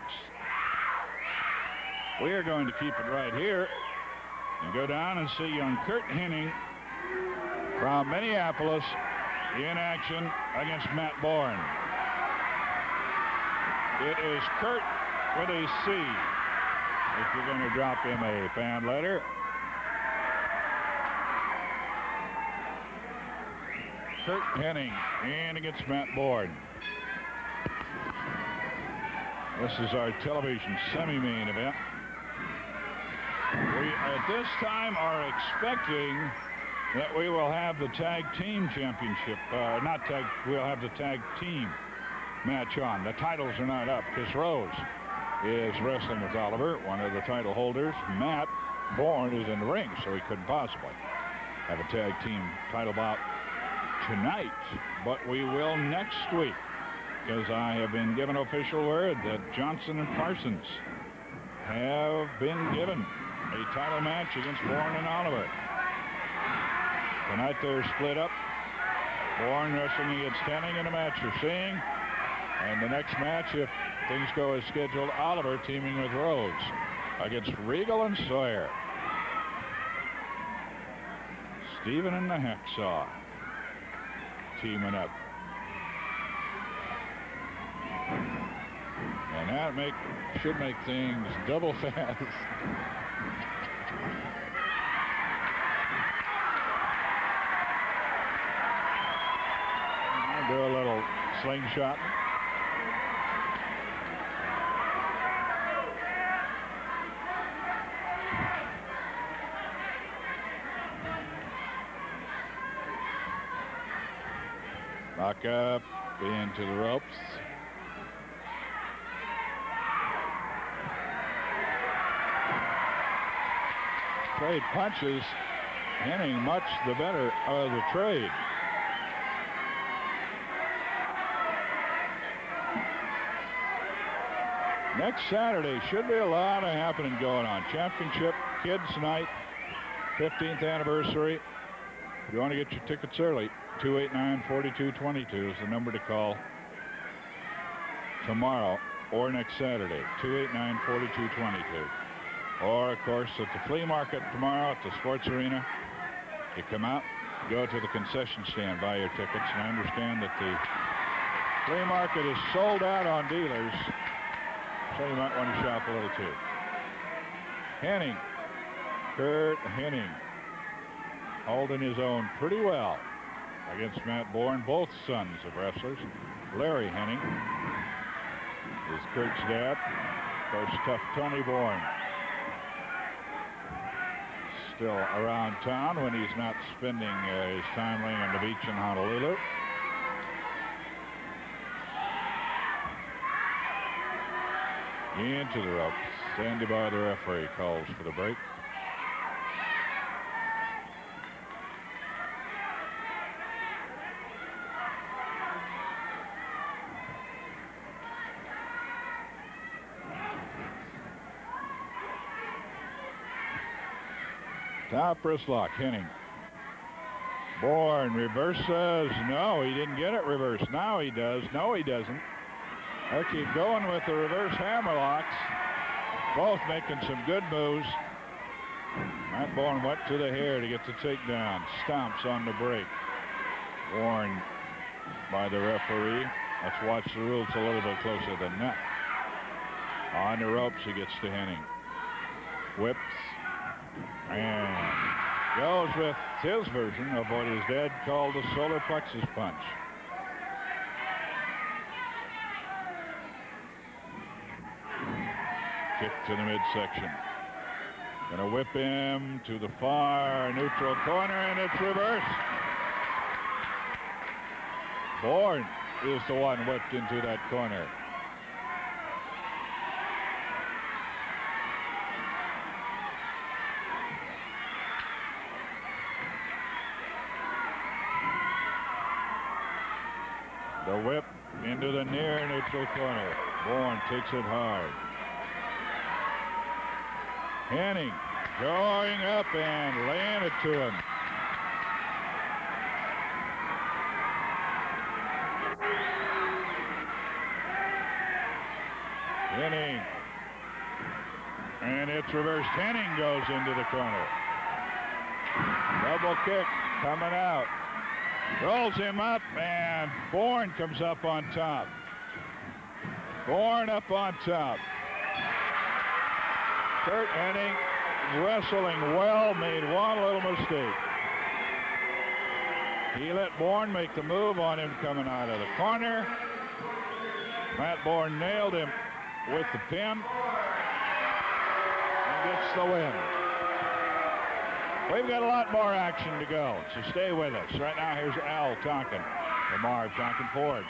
We are going to keep it right here and go down and see young Kurt Hennig from Minneapolis in action against Matt Bourne. It is Kurt with a C, if you're going to drop him a fan letter. Kurt Hennig in against Matt Bourne. This is our television semi-main event. We, at this time, are expecting that we will have the tag team championship, we'll have the tag team match on. The titles are not up. Chris Rose is wrestling with Oliver, one of the title holders. Matt Bourne is in the ring, so he couldn't possibly have a tag team title bout tonight, but we will next week, because I have been given official word that Johnson and Parsons have been given a title match against Bourne and Oliver. Tonight they're split up. Bourne wrestling against Hennig in a match you're seeing. And the next match, if things go as scheduled, Oliver teaming with Rose against Regal and Sawyer. Stephen and the Hacksaw teaming up. And that should make things double fast. I'll do a little slingshot. Back up into the ropes. Trade punches Henning much the better of the trade. Next Saturday should be a lot of happening going on. Championship Kids Night, 15th anniversary. If you want to get your tickets early, 289-4222 is the number to call tomorrow or next Saturday, 289-4222. Or, of course, at the flea market tomorrow at the Sports Arena. You come out, go to the concession stand, buy your tickets, and I understand that the flea market is sold out on dealers, so you might want to shop a little too. Henning, Kurt Henning, holding his own pretty well against Matt Bourne, both sons of wrestlers. Larry Henning is Kurt's dad. Of course, tough Tony Bourne. Still around town when he's not spending his time laying on the beach in Honolulu. Into the ropes. Sandy Bar, the referee, calls for the break. Top wrist lock, Henning. Bourne reverses. No, he didn't get it reversed. Now he does. No, he doesn't. They'll keep going with the reverse hammerlocks. Both making some good moves. Matt Bourne went to the hair to get the takedown. Stomps on the break. Warned by the referee. Let's watch the rules a little bit closer than that. On the ropes, he gets to Henning. Whips. And goes with his version of what his dad called the solar plexus punch. Kick to the midsection. Gonna whip him to the far neutral corner, and it's reversed. Bourne is the one whipped into that corner. The whip into the near neutral corner. Bourne takes it hard. Henning going up and laying it to him. Henning. And it's reversed. Henning goes into the corner. Double kick coming out. Rolls him up, and Bourne comes up on top. Bourne up on top. Kurt Henning wrestling well, made one little mistake. He let Bourne make the move on him coming out of the corner. Matt Bourne nailed him with the pin and gets the win. We've got a lot more action to go, so stay with us. Right now, here's Al Tonkin from Marv Tonkin Ford.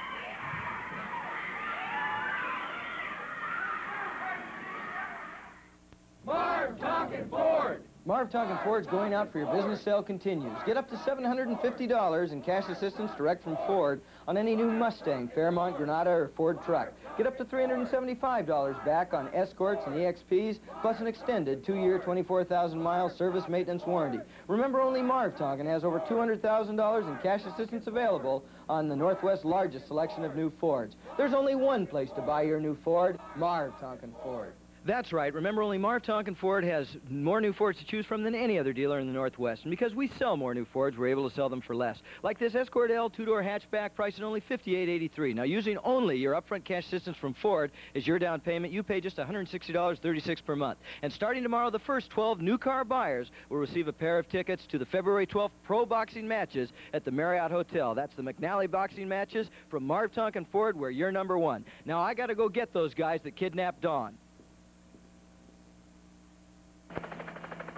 Marv Tonkin Ford! Marv Tonkin Ford's going out for your business sale continues. Get up to $750 in cash assistance direct from Ford on any new Mustang, Fairmont, Granada, or Ford truck. Get up to $375 back on Escorts and EXPs, plus an extended 2-year, 24,000-mile service maintenance warranty. Remember, only Marv Tonkin has over $200,000 in cash assistance available on the Northwest's largest selection of new Fords. There's only one place to buy your new Ford, Marv Tonkin Ford. That's right. Remember, only Marv Tonkin Ford has more new Fords to choose from than any other dealer in the Northwest. And because we sell more new Fords, we're able to sell them for less. Like this Escort L 2-door hatchback, priced at only $58.83. Now, using only your upfront cash assistance from Ford as your down payment, you pay just $160.36 per month. And starting tomorrow, the first 12 new car buyers will receive a pair of tickets to the February 12th Pro Boxing matches at the Marriott Hotel. That's the McNally boxing matches from Marv Tonkin Ford, where you're number one. Now, I got to go get those guys that kidnapped Dawn.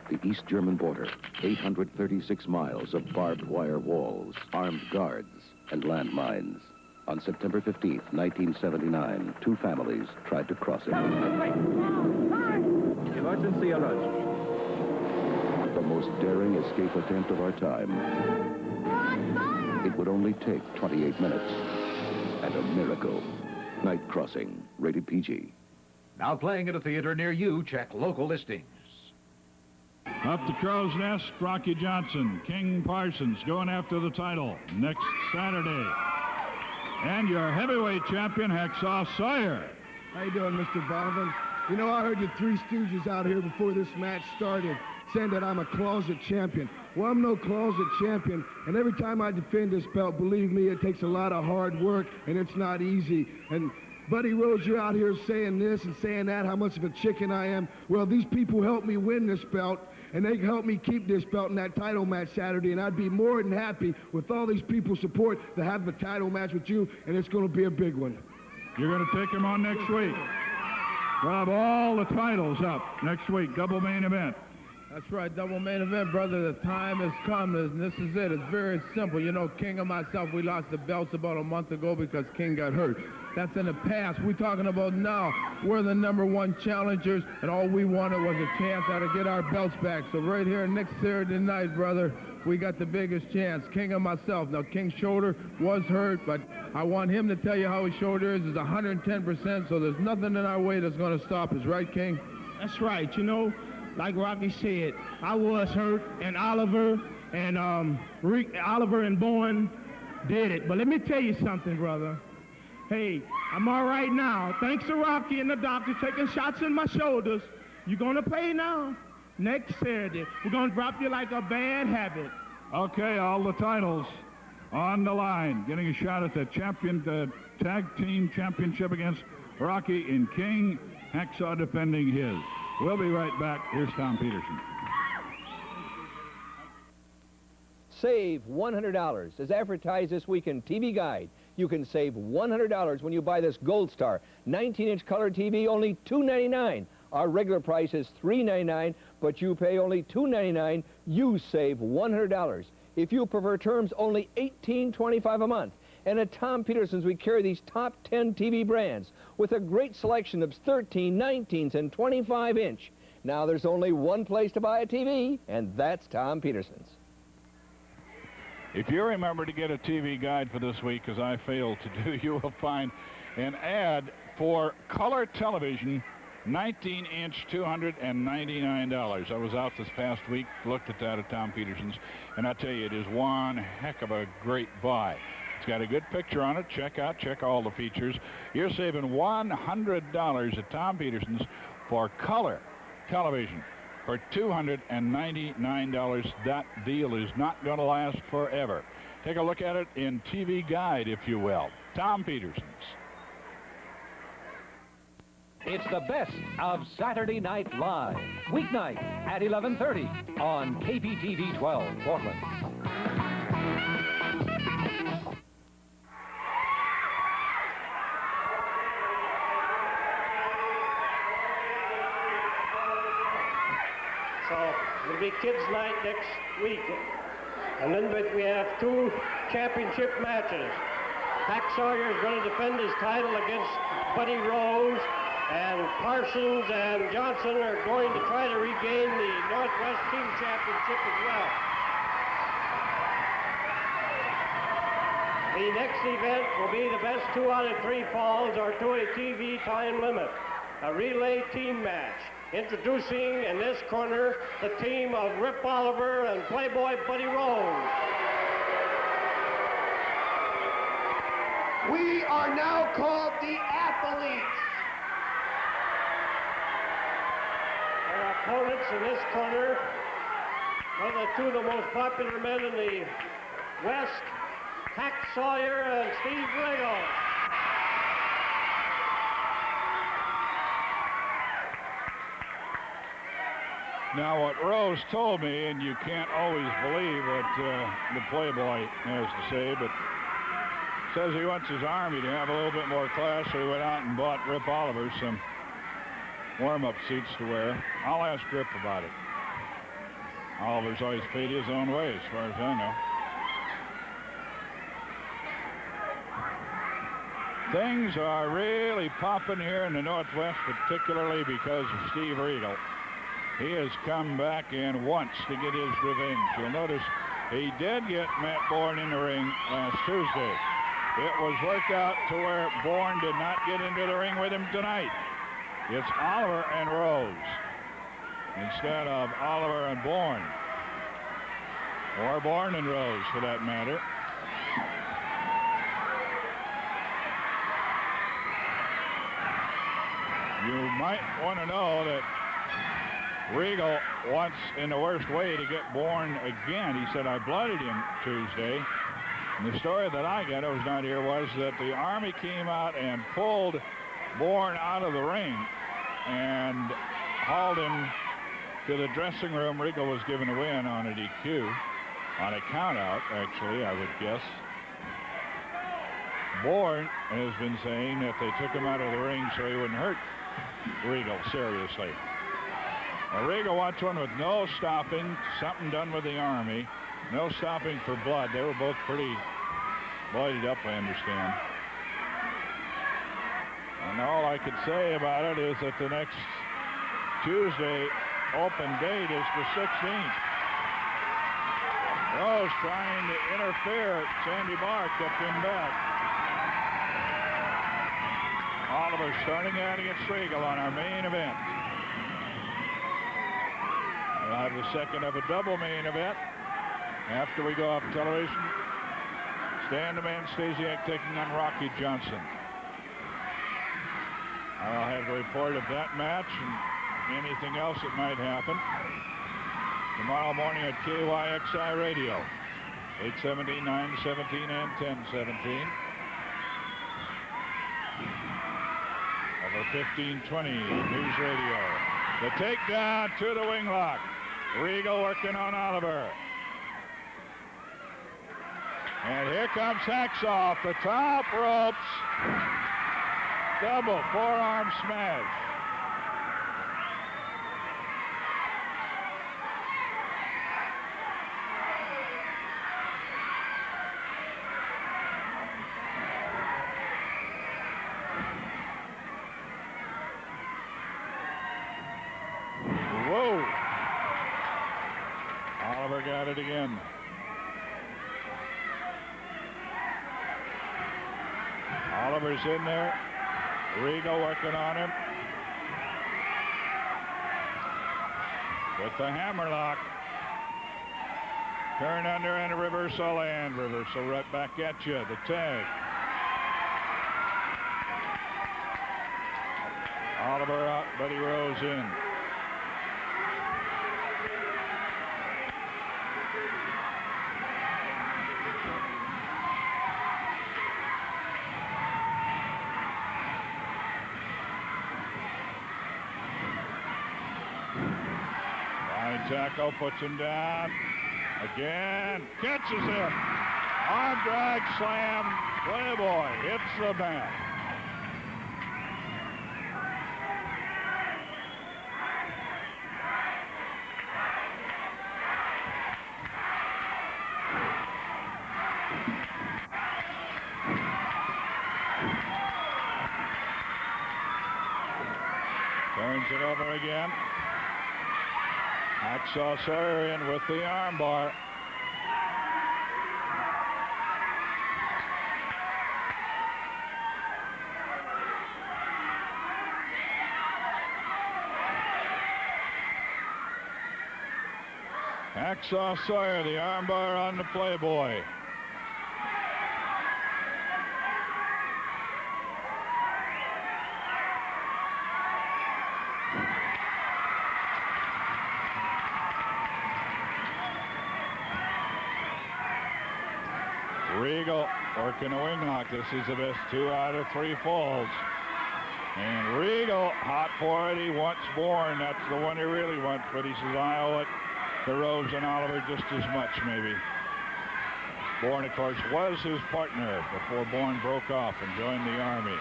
The East German border, 836 miles of barbed wire walls, armed guards, and landmines. On September 15th, 1979, two families tried to cross it. Emergency alert. The most daring escape attempt of our time. It would only take 28 minutes. And a miracle. Night Crossing, rated PG. Now playing at a theater near you, check local listings. Up the Crow's Nest, Rocky Johnson, King Parsons going after the title next Saturday. And your heavyweight champion, Hacksaw Sawyer. How you doing, Mr. Bolivar? You know, I heard the Three Stooges out here before this match started saying that I'm a closet champion. Well, I'm no closet champion, and every time I defend this belt, believe me, it takes a lot of hard work, and it's not easy. And Buddy Rose, you're out here saying this and saying that, how much of a chicken I am. Well, these people helped me win this belt, and they helped me keep this belt in that title match Saturday, and I'd be more than happy with all these people's support to have the title match with you, and it's going to be a big one. You're going to take him on next week. We'll have all the titles up next week, double main event. That's right, double main event, brother. The time has come, and this is it. It's very simple. You know, King and myself, we lost the belts about a month ago because King got hurt. That's in the past. We're talking about now. We're the #1 challengers, and all we wanted was a chance to get our belts back. So right here next Saturday night, brother, we got the biggest chance, King and myself. Now, King's shoulder was hurt, but I want him to tell you how his shoulder is. It's 110%, so there's nothing in our way that's going to stop us. Right, King? That's right. You know, like Rocky said, I was hurt, and Oliver and Bourne did it. But let me tell you something, brother. Hey, I'm all right now. Thanks to Rocky and the doctor taking shots in my shoulders. You're going to pay now. Next Saturday, we're going to drop you like a bad habit. Okay, all the titles on the line. Getting a shot at the tag team championship against Rocky and King. Hacksaw defending his. We'll be right back. Here's Tom Peterson. Save $100. As advertised this week in TV Guide, you can save $100 when you buy this Gold Star 19-inch color TV, only $2.99. Our regular price is $3.99, but you pay only $2.99. You save $100. If you prefer terms, only $18.25 a month. And at Tom Peterson's, we carry these top 10 TV brands with a great selection of 13, 19s, and 25-inch. Now there's only one place to buy a TV, and that's Tom Peterson's. If you remember to get a TV guide for this week, as I failed to do, you will find an ad for color television, 19-inch, $299. I was out this past week, looked at that at Tom Peterson's, and I tell you, it is one heck of a great buy. It's got a good picture on it. Check all the features. You're saving $100 at Tom Peterson's for color television for $299. That deal is not going to last forever. Take a look at it in TV Guide, if you will. Tom Peterson's. It's the best of Saturday Night Live, weeknight at 11:30 on KPTV 12, Portland. So it'll be kids' night next week. And then we have 2 championship matches. Hack Sawyer is going to defend his title against Buddy Rose, and Parsons and Johnson are going to try to regain the Northwest Team Championship as well. The next event will be the best 2 out of 3 falls or to a TV time limit. A relay team match. Introducing in this corner the team of Rip Oliver and Playboy Buddy Rose. We are now called the Athletes. Our opponents in this corner are the 2 of the most popular men in the West, Hack Sawyer and Steve Riggle. Now, what Rose told me, and you can't always believe what the Playboy has to say, but says he wants his Army to have a little bit more class, so he went out and bought Rip Oliver some warm-up suits to wear. I'll ask Rip about it. Oliver's always paid his own way, as far as I know. Things are really popping here in the Northwest, particularly because of Steve Regal. He has come back in once to get his revenge. You'll notice he did get Matt Bourne in the ring last Tuesday. It was worked out to where Bourne did not get into the ring with him tonight. It's Oliver and Rose instead of Oliver and Bourne. Or Bourne and Rose, for that matter. You might want to know that Regal wants, in the worst way, to get Bourne again. He said, I blooded him Tuesday. And the story that I got, I was not here, was that the Army came out and pulled Bourne out of the ring and hauled him to the dressing room. Regal was given a win on a DQ, on a count-out, actually, I would guess. Bourne has been saying that they took him out of the ring so he wouldn't hurt Regal seriously. Now, Regal wants one with no stopping, something done with the Army, no stopping for blood. They were both pretty bloodied up, I understand. And all I could say about it is that the next Tuesday open date is the 16th. Rose trying to interfere. Sandy Barr kept him back. Oliver starting out against Regal on our main event. We'll have the second of a double main event after we go off television. Stan the Man Stasiak taking on Rocky Johnson. I'll have a report of that match and anything else that might happen tomorrow morning at KYXI Radio, 870, 917, and 1017. Over 1520 News Radio. The takedown to the wing lock. Regal working on Oliver. And here comes Hacksaw off the top ropes. Double forearm smash. Whoa. Oliver got it again. Oliver's in there. Regal working on him. With the hammerlock. Turn under and a reversal and reversal right back at you. The tag. Oliver out, Buddy Rose in. Tackle puts him down. Again. Catches him. Arm drag slam. Playboy hits the mat. Turns it over again. Hacksaw Sawyer in with the arm bar. Hacksaw Sawyer, the arm bar on the Playboy. Regal working a wing lock. This is the best 2 out of 3 falls. And Regal, hot for it. He wants Bourne. That's the one he really wants. But he says, I owe it to Rose and Oliver just as much, maybe. Bourne, of course, was his partner before Bourne broke off and joined the Army.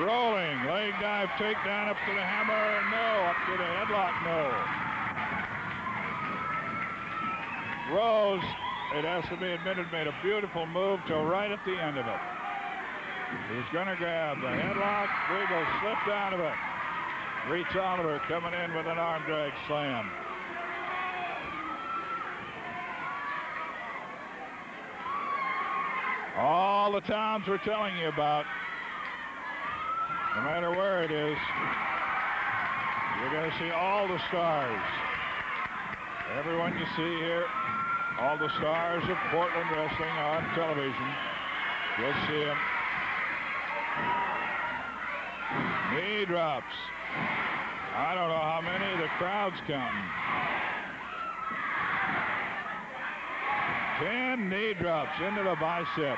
Rolling, leg dive, takedown up to the hammer, no. Up to the headlock, no. Rose, it has to be admitted, made a beautiful move till right at the end of it. He was going to grab the headlock. Regal slipped out of it. Reach Oliver coming in with an arm drag slam. All the towns we're telling you about, no matter where it is, you're going to see all the stars. Everyone you see here, all the stars of Portland wrestling on television, you'll see them. Knee drops. I don't know how many, the crowd's counting. 10 knee drops into the bicep.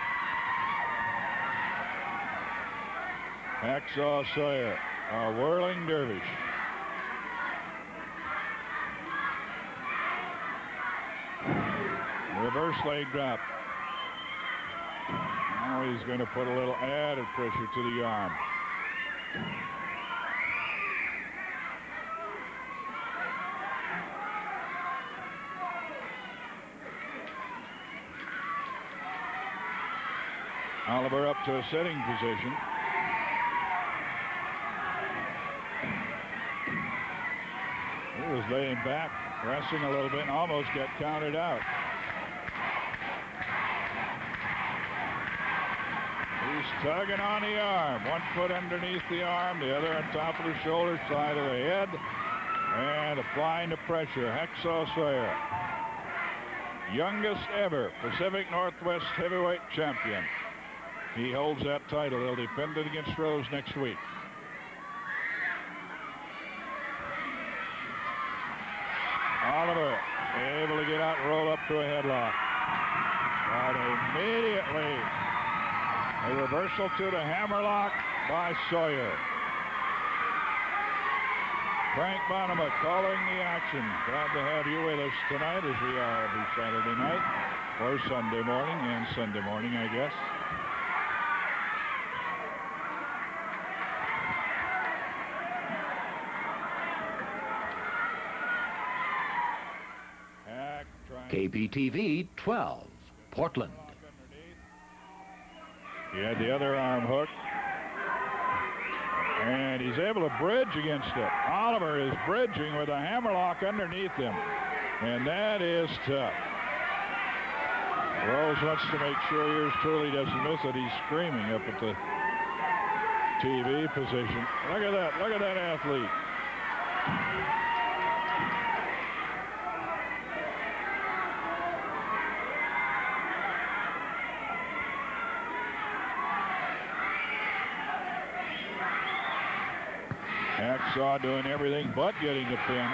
Hacksaw Sawyer, a whirling dervish. Reverse leg drop. Now he's going to put a little added pressure to the arm. Oliver up to a sitting position. He was laying back, resting a little bit, and almost got counted out. He's tugging on the arm. One foot underneath the arm, the other on top of the shoulder, side of the head, and applying the pressure. Hacksaw Sawyer, youngest ever Pacific Northwest heavyweight champion. He holds that title. He'll defend it against Rose next week. Oliver able to get out and roll up to a headlock. But immediately a reversal to the hammerlock by Sawyer. Frank Bonema calling the action. Glad to have you with us tonight, as we are every Saturday night, or Sunday morning, and Sunday morning, I guess. KPTV 12, Portland. He had the other arm hook. And he's able to bridge against it. Oliver is bridging with a hammerlock underneath him. And that is tough. Rose wants to make sure yours truly doesn't miss it. He's screaming up at the TV position. Look at that. Look at that athlete. Hacksaw doing everything but getting the pin.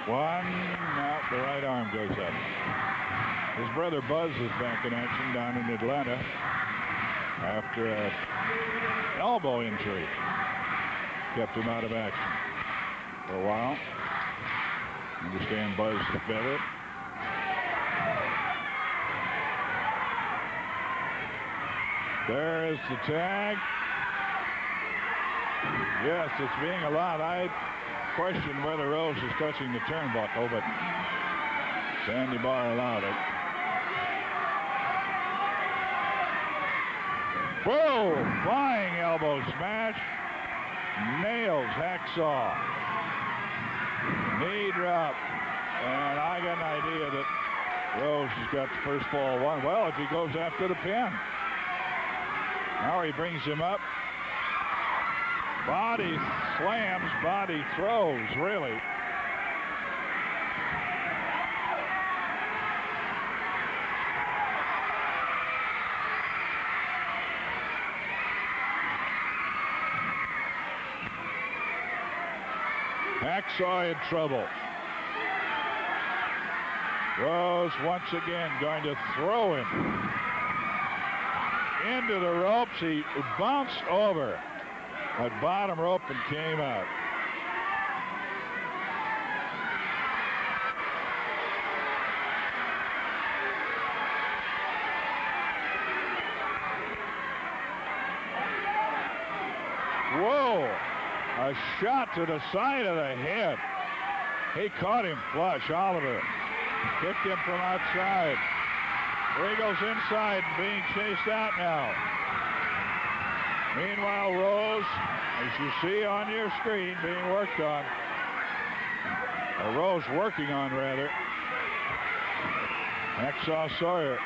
One, out, the right arm goes up. His brother Buzz is back in action down in Atlanta after an elbow injury. Kept him out of action for a while. Understand Buzz is better. There is the tag. Yes, it's being allowed. I question whether Rose is touching the turnbuckle, but Sandy Barr allowed it. Whoa! Flying elbow smash. Nails Hacksaw. Knee drop. And I got an idea that Rose has got the first fall one. Well, if he goes after the pin. Now he brings him up. Body slams, body throws, really. Hacksaw in trouble. Rose once again going to throw him into the ropes. He bounced over that bottom rope and came out. Whoa! A shot to the side of the head. He caught him flush, Oliver. Kicked him from outside. Regal's inside, being chased out now. Meanwhile, Rose, as you see on your screen, being worked on. Or Rose working on, rather. Hacksaw Sawyer.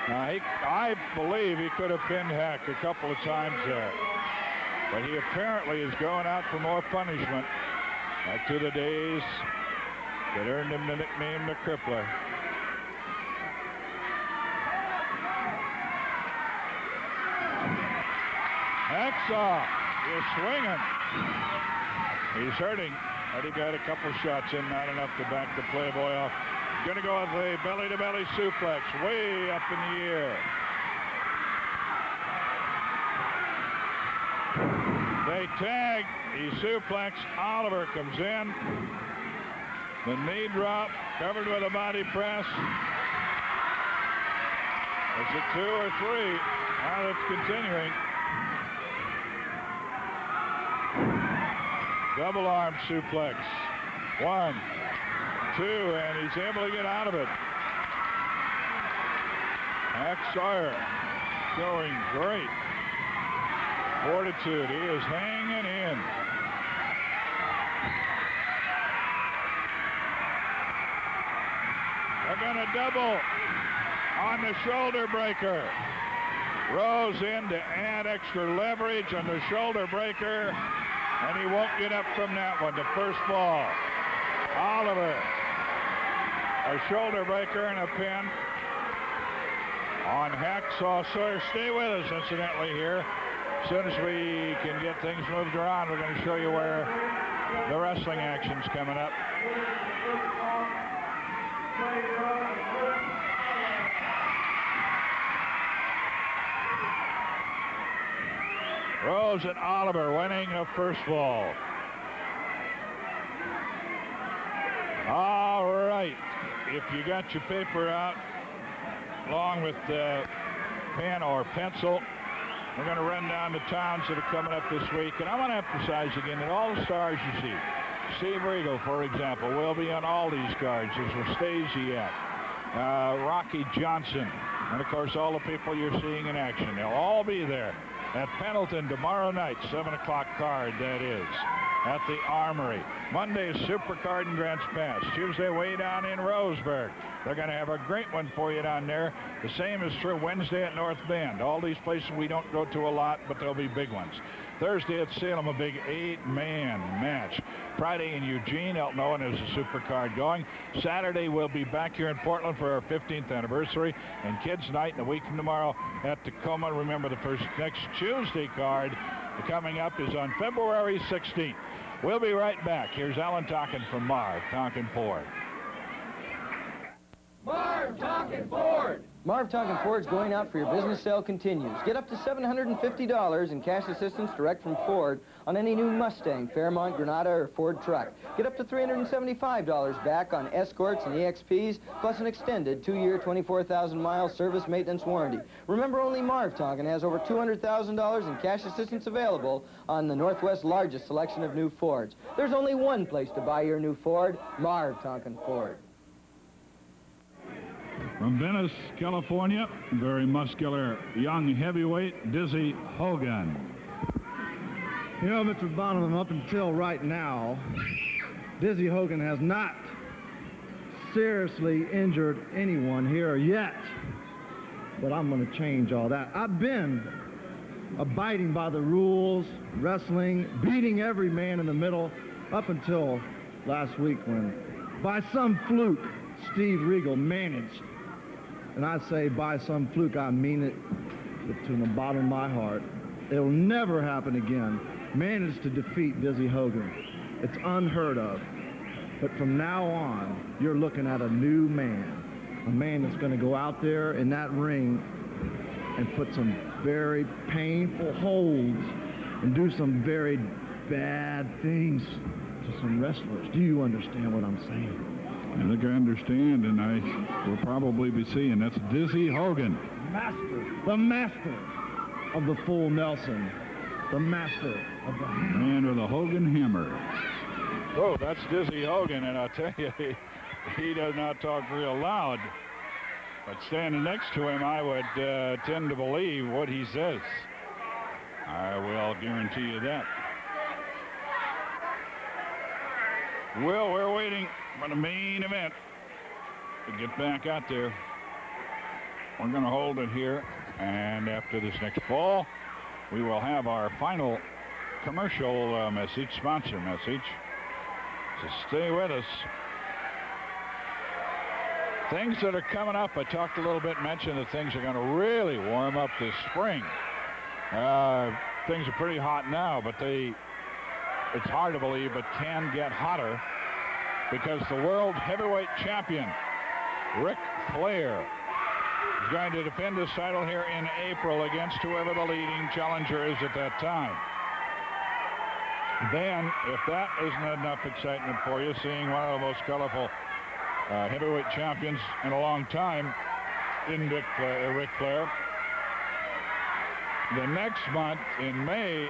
Now, I believe he could have pinned Hack a couple of times there. But he apparently is going out for more punishment. Back to the days that earned him the nickname the Crippler. Hacksaw is swinging. He's hurting, but he got a couple shots in, not enough to back the Playboy off. Going to go with a belly-to-belly suplex way up in the air. They tag. He suplex. Oliver comes in. The knee drop, covered with a body press. Is it 2 or 3? Now it's continuing. Double arm suplex. 1, 2, and he's able to get out of it. Hack Sawyer showing great fortitude. He is hanging in. They're going to double on the shoulder breaker. Rose in to add extra leverage on the shoulder breaker, and he won't get up from that one. The first fall. Oliver, a shoulder breaker and a pin on Hacksaw Sawyer. Stay with us, incidentally, here. As soon as we can get things moved around, we're going to show you where the wrestling action's coming up. Rose and Oliver winning the first fall. All right. If you got your paper out, along with pen or pencil, we're going to run down the towns that are coming up this week. And I want to emphasize again that all the stars you see, Steve Regal, for example, will be on all these cards. There's Stasiak, Rocky Johnson, and, of course, all the people you're seeing in action. They'll all be there at Pendleton tomorrow night, 7 o'clock card, that is, at the Armory. Monday, Supercard in Grants Pass. Tuesday, way down in Roseburg. They're going to have a great one for you down there. The same is true Wednesday at North Bend. All these places we don't go to a lot, but they'll be big ones. Thursday at Salem, a big 8-man match. Friday in Eugene, Elton Owen is a Supercard going. Saturday, we'll be back here in Portland for our 15th anniversary. And Kids Night, and a week from tomorrow at Tacoma. Remember, the next Tuesday card coming up is on February 16th. We'll be right back. Here's Alan Tonkin from Marv Tonkin Ford. Marv Tonkin Ford! Marv Tonkin Ford's going out for your business sale continues. Get up to $750 in cash assistance direct from Ford on any new Mustang, Fairmont, Granada, or Ford truck. Get up to $375 back on Escorts and EXPs, plus an extended 2-year, 24,000-mile service maintenance warranty. Remember, only Marv Tonkin has over $200,000 in cash assistance available on the Northwest's largest selection of new Fords. There's only one place to buy your new Ford, Marv Tonkin Ford. From Venice, California, very muscular young heavyweight, Dizzy Hogan. You know, Mr. Bonham, up until right now, Dizzy Hogan has not seriously injured anyone here yet. But I'm going to change all that. I've been abiding by the rules, wrestling, beating every man in the middle up until last week when, by some fluke, Steve Regal managed. And I say by some fluke, I mean it to the bottom of my heart. It'll never happen again. Managed to defeat Dizzy Hogan. It's unheard of. But from now on, you're looking at a new man. A man that's going to go out there in that ring and put some very painful holds and do some very bad things to some wrestlers. Do you understand what I'm saying? I think I understand, and I will probably be seeing. That's Dizzy Hogan. The master of the full Nelson. the master of the hammer. Man with a Hogan hammer. Oh, that's Dizzy Hogan, and I'll tell you, he does not talk real loud. But standing next to him, I would tend to believe what he says. I will guarantee you that. Well, we're waiting for the main event to get back out there. We're going to hold it here, and after this next ball, we will have our final commercial message, sponsor message. So stay with us. Things that are coming up, I talked a little bit, mentioned that things are going to really warm up this spring. Things are pretty hot now, but it's hard to believe, but can get hotter because the world heavyweight champion, Ric Flair, is going to defend his title here in April against whoever the leading challenger is at that time. Then, if that isn't enough excitement for you, seeing one of the most colorful heavyweight champions in a long time in Ric Flair, the next month in May,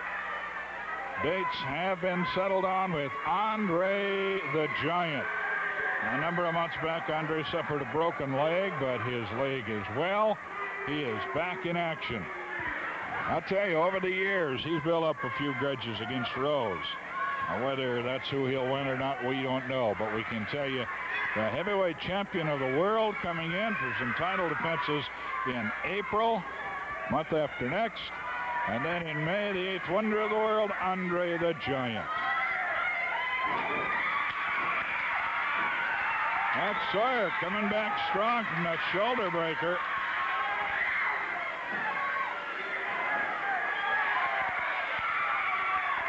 dates have been settled on with Andre the Giant. A number of months back, Andre suffered a broken leg, but his leg is well. He is back in action. I'll tell you, over the years, he's built up a few grudges against Rose. Now, whether that's who he'll win or not, we don't know. But we can tell you, the heavyweight champion of the world coming in for some title defenses in April, month after next. And then in May, the eighth wonder of the world, Andre the Giant. That's Sawyer coming back strong from that shoulder breaker.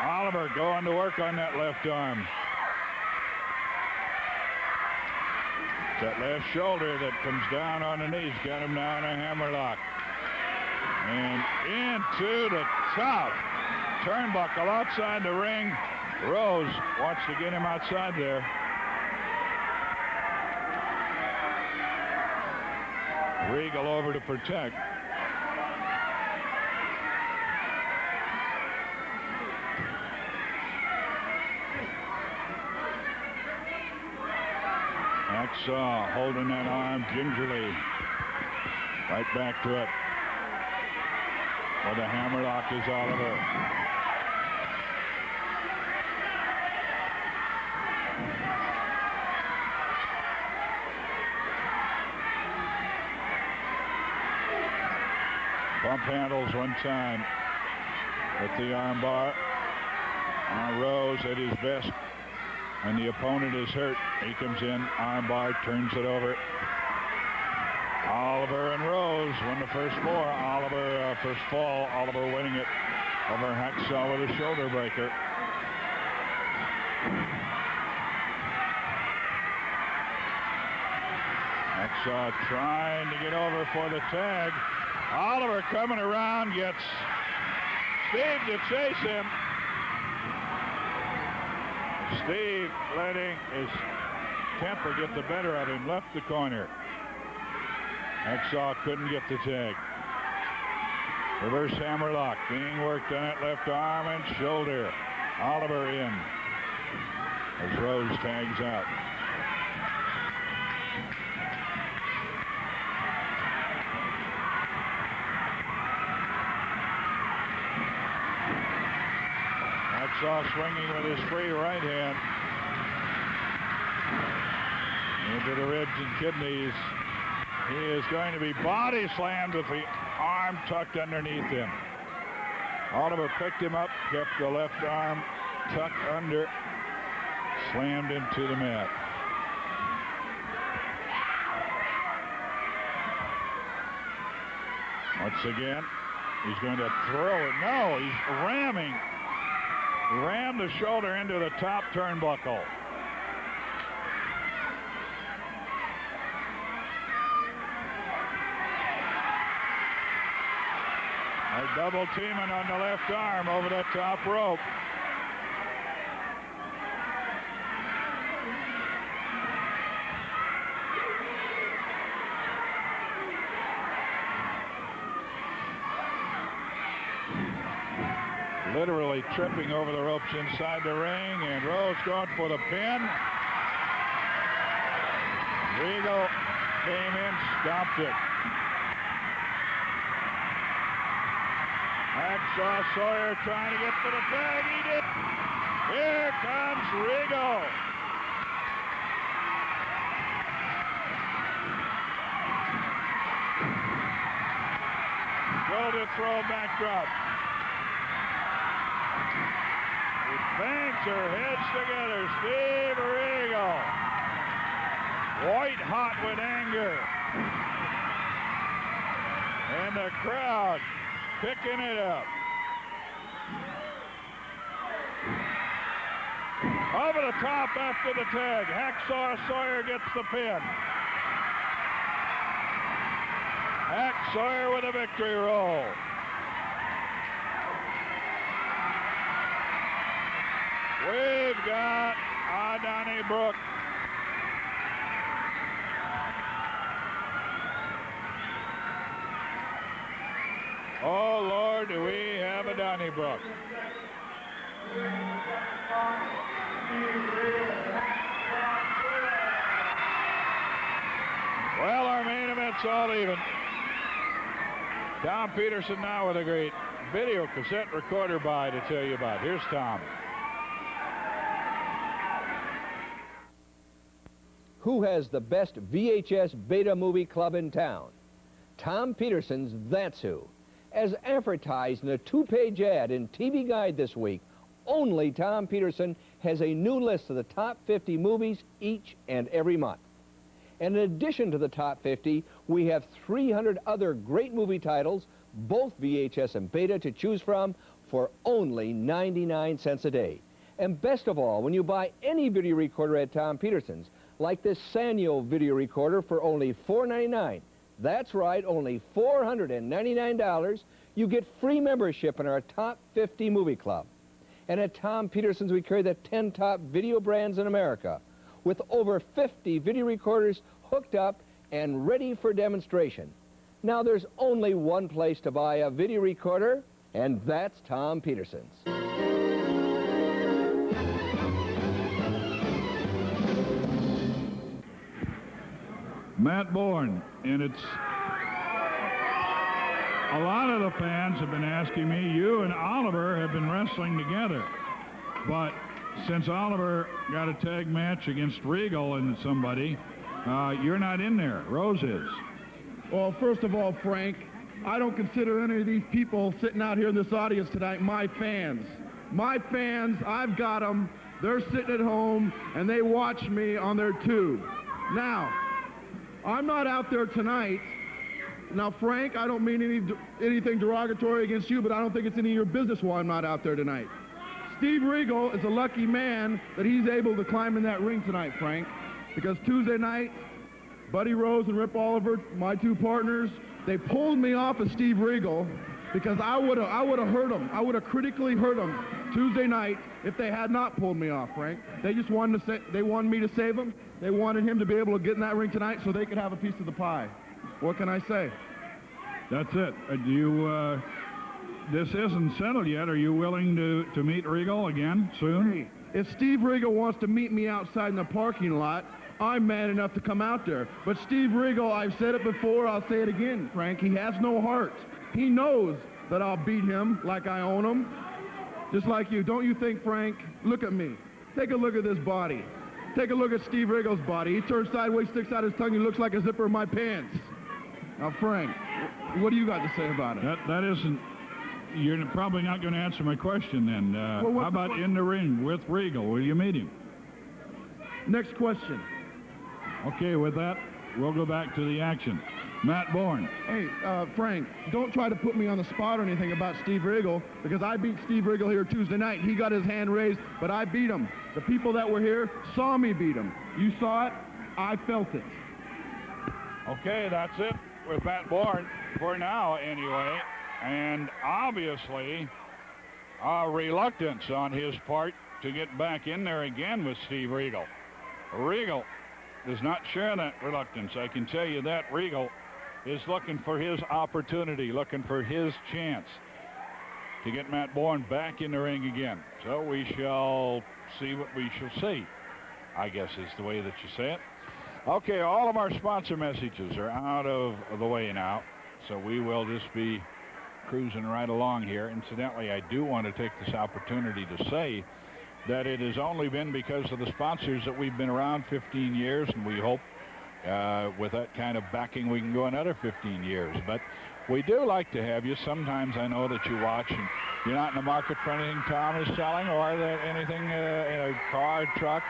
Oliver going to work on that left arm. That left shoulder that comes down on the knees, got him now in a hammerlock. And into the top turnbuckle outside the ring. Rose wants to get him outside there. Regal over to protect. Hacksaw holding that arm gingerly. Right back to it. Well, the hammerlock is Oliver. Bump handles one time with the arm bar. Rose at his best. When the opponent is hurt, he comes in, arm bar, turns it over. Oliver and Rose won the first four. Oliver, first fall, Oliver winning it over Hacksaw with a shoulder breaker. Hacksaw trying to get over for the tag. Oliver coming around, gets Steve to chase him. Steve letting his temper get the better of him, left the corner. Hacksaw couldn't get the tag. Reverse hammerlock being worked on that left arm and shoulder. Oliver in as Rose tags out. Hacksaw swinging with his free right hand into the ribs and kidneys. He is going to be body slammed with the arm tucked underneath him. Oliver picked him up, kept the left arm tucked under, slammed into the mat. Once again, he's going to throw it. No, he's ramming. He rammed the shoulder into the top turnbuckle. A double teaming on the left arm over the top rope. literally tripping over the ropes inside the ring, and Rose going for the pin. Regal came in, stopped it. Hacksaw Sawyer trying to get to the tag. He did. Here comes Regal. Shoulder throw, backdrop. He bangs her heads together. Steve Regal. White hot with anger. And the crowd picking it up. Over the top after the tag. Hacksaw Sawyer gets the pin. Hack Sawyer with a victory roll. We've got Donnybrook. Oh, Lord, do we have a Donnybrook. Well, our main event's all even. Tom Peterson now with a great video cassette recorder buy to tell you about. Here's Tom. Who has the best VHS beta movie club in town? Tom Peterson's That's Who. As advertised in a 2-page ad in TV Guide this week, only Tom Peterson has a new list of the top 50 movies each and every month. And in addition to the top 50, we have 300 other great movie titles, both VHS and beta, to choose from for only 99 cents a day. And best of all, when you buy any video recorder at Tom Peterson's, like this Sanyo video recorder for only $4.99, that's right, only $499, you get free membership in our top 50 movie club. And at Tom Peterson's, we carry the 10 top video brands in America, with over 50 video recorders hooked up and ready for demonstration. Now, there's only one place to buy a video recorder, and that's Tom Peterson's. Matt Bourne, and it's a lot of the fans have been asking me, you and Oliver have been wrestling together, but since Oliver got a tag match against Regal and somebody, you're not in there. Rose is. Well, first of all, Frank, I don't consider any of these people sitting out here in this audience tonight my fans. My fans, I've got them. They're sitting at home, and they watch me on their tube. Now, I'm not out there tonight. Now, Frank, I don't mean anything derogatory against you, but I don't think it's any of your business why I'm not out there tonight. Steve Regal is a lucky man that he's able to climb in that ring tonight, Frank, because Tuesday night, Buddy Rose and Rip Oliver, my two partners, they pulled me off of Steve Regal because I would have hurt him. I would have critically hurt him Tuesday night if they had not pulled me off, Frank. They just wanted me to save him. They wanted him to be able to get in that ring tonight so they could have a piece of the pie. What can I say? That's it. This isn't settled yet. Are you willing to meet Regal again soon? Hey, if Steve Regal wants to meet me outside in the parking lot, I'm man enough to come out there. But Steve Regal, I've said it before, I'll say it again, Frank, he has no heart. He knows that I'll beat him like I own him, just like you. Don't you think, Frank? Look at me. Take a look at this body. Take a look at Steve Regal's body. He turns sideways, sticks out his tongue, he looks like a zipper in my pants. Now, Frank, what do you got to say about it? That isn't... You're probably not going to answer my question then. How about in the ring with Regal? Will you meet him? Next question. Okay, with that, we'll go back to the action. Matt Bourne. Hey, Frank, don't try to put me on the spot or anything about Steve Regal, because I beat Steve Regal here Tuesday night. He got his hand raised, but I beat him. The people that were here saw me beat him. You saw it. I felt it. Okay, that's it with Matt Bourne for now, anyway. And obviously, a reluctance on his part to get back in there again with Steve Regal. Regal does not share that reluctance. I can tell you that. Regal is looking for his opportunity, looking for his chance. to get Matt Bourne back in the ring again. So we shall see what we shall see, I guess is the way that you say it. Okay, all of our sponsor messages are out of the way now, so we will just be cruising right along here. Incidentally, I do want to take this opportunity to say that it has only been because of the sponsors that we've been around 15 years, and we hope with that kind of backing we can go another 15 years. But we do like to have you. Sometimes I know that you watch and you're not in the market for anything Tom is selling or that anything in a car, truck,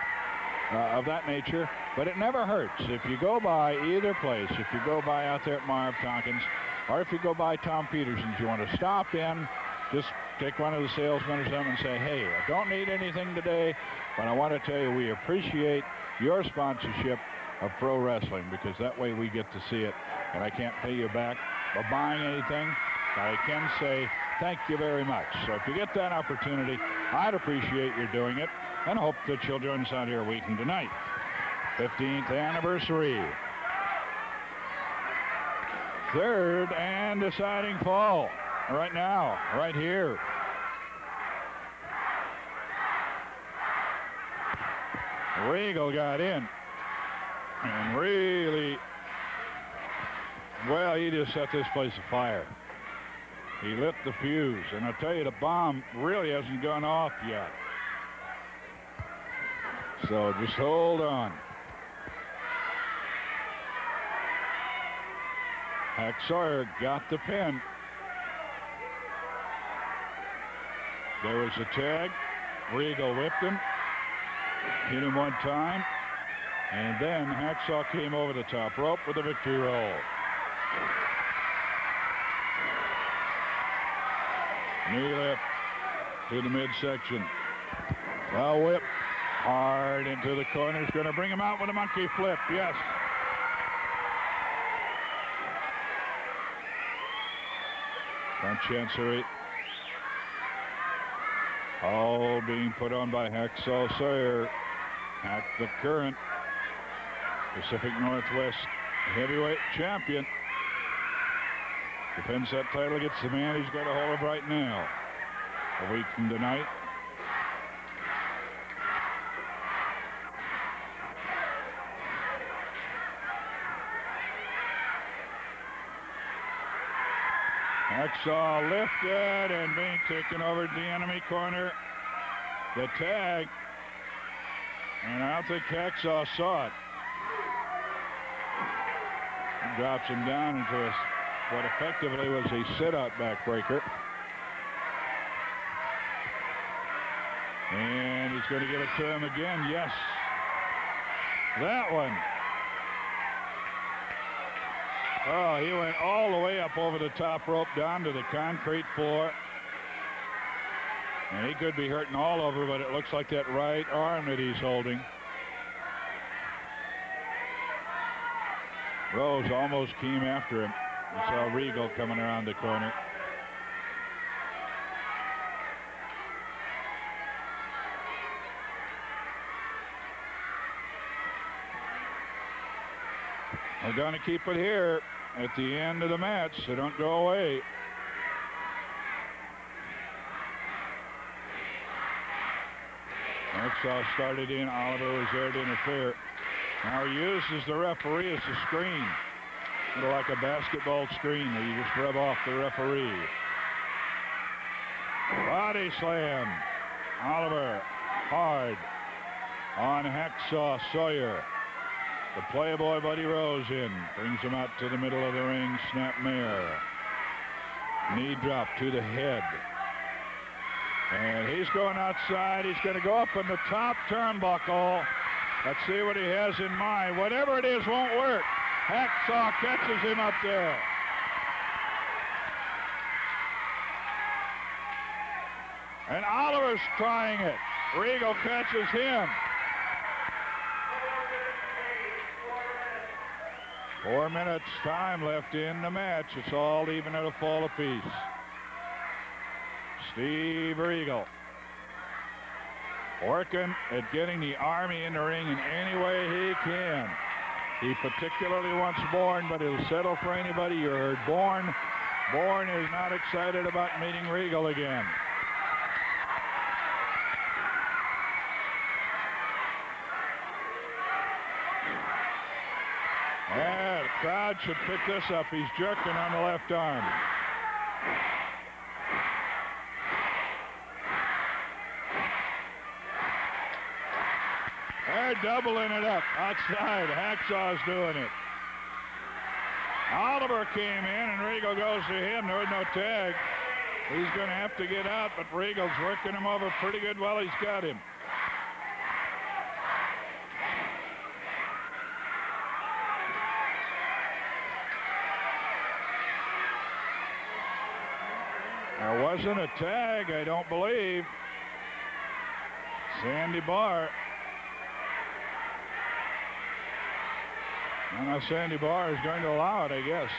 of that nature. But it never hurts if you go by either place, if you go by out there at Marv Tonkins, or if you go by Tom Peterson's, you want to stop in, just take one of the salesmen or something and say, hey, I don't need anything today, but I want to tell you we appreciate your sponsorship of pro wrestling, because that way we get to see it. And I can't pay you back by buying anything, but I can say thank you very much. So if you get that opportunity, I'd appreciate your doing it, and hope that you'll join us out here a week from tonight. 15th anniversary. Third and deciding fall right now, right here. Regal got in and really, well, he just set this place afire. He lit the fuse, and I'll tell you, the bomb really hasn't gone off yet. So just hold on. Hack Sawyer got the pin. There was a tag. Regal whipped him. Hit him one time. And then Hacksaw came over the top rope with a victory roll. Knee lift to the midsection. Well, whip hard into the corner. He's going to bring him out with a monkey flip. Yes. Front chancery. All being put on by Hacksaw Sawyer. Hack, the current Pacific Northwest heavyweight champion. Defends that title against the man he's got a hold of right now. A week from tonight. Hacksaw lifted and being taken over to the enemy corner. The tag. And I don't think Hacksaw saw it. He drops him down into what effectively was a sit-out backbreaker. And he's going to give it to him again. Yes. That one. Oh, he went all the way up over the top rope down to the concrete floor. And he could be hurting all over, but it looks like that right arm that he's holding. Rose almost came after him. You saw Regal coming around the corner. We're going to keep it here at the end of the match, so don't go away. Hacksaw started in. Oliver was there to interfere. Now he uses the referee as a screen. Like a basketball screen where you just rub off the referee. Body slam. Oliver hard on Hacksaw Sawyer. The Playboy Buddy Rose in. Brings him out to the middle of the ring. Snapmare. Knee drop to the head. And he's going outside. He's going to go up on the top turnbuckle. Let's see what he has in mind. Whatever it is won't work. Hacksaw catches him up there. And Oliver's trying it. Regal catches him. 4 minutes time left in the match. It's all even at a fall apiece. Steve Regal working at getting the Army in the ring in any way he can. He particularly wants Bourne, but he'll settle for anybody. You heard Bourne Bourne is not excited about meeting Regal again. Yeah, the crowd should pick this up. He's jerking on the left arm. They're doubling it up outside. Hacksaw's doing it. Oliver came in, and Regal goes to him. There was no tag. He's going to have to get out, but Regal's working him over pretty good while he's got him. There wasn't a tag, I don't believe. Sandy Barr. And now Sandy Barr is going to allow it, I guess.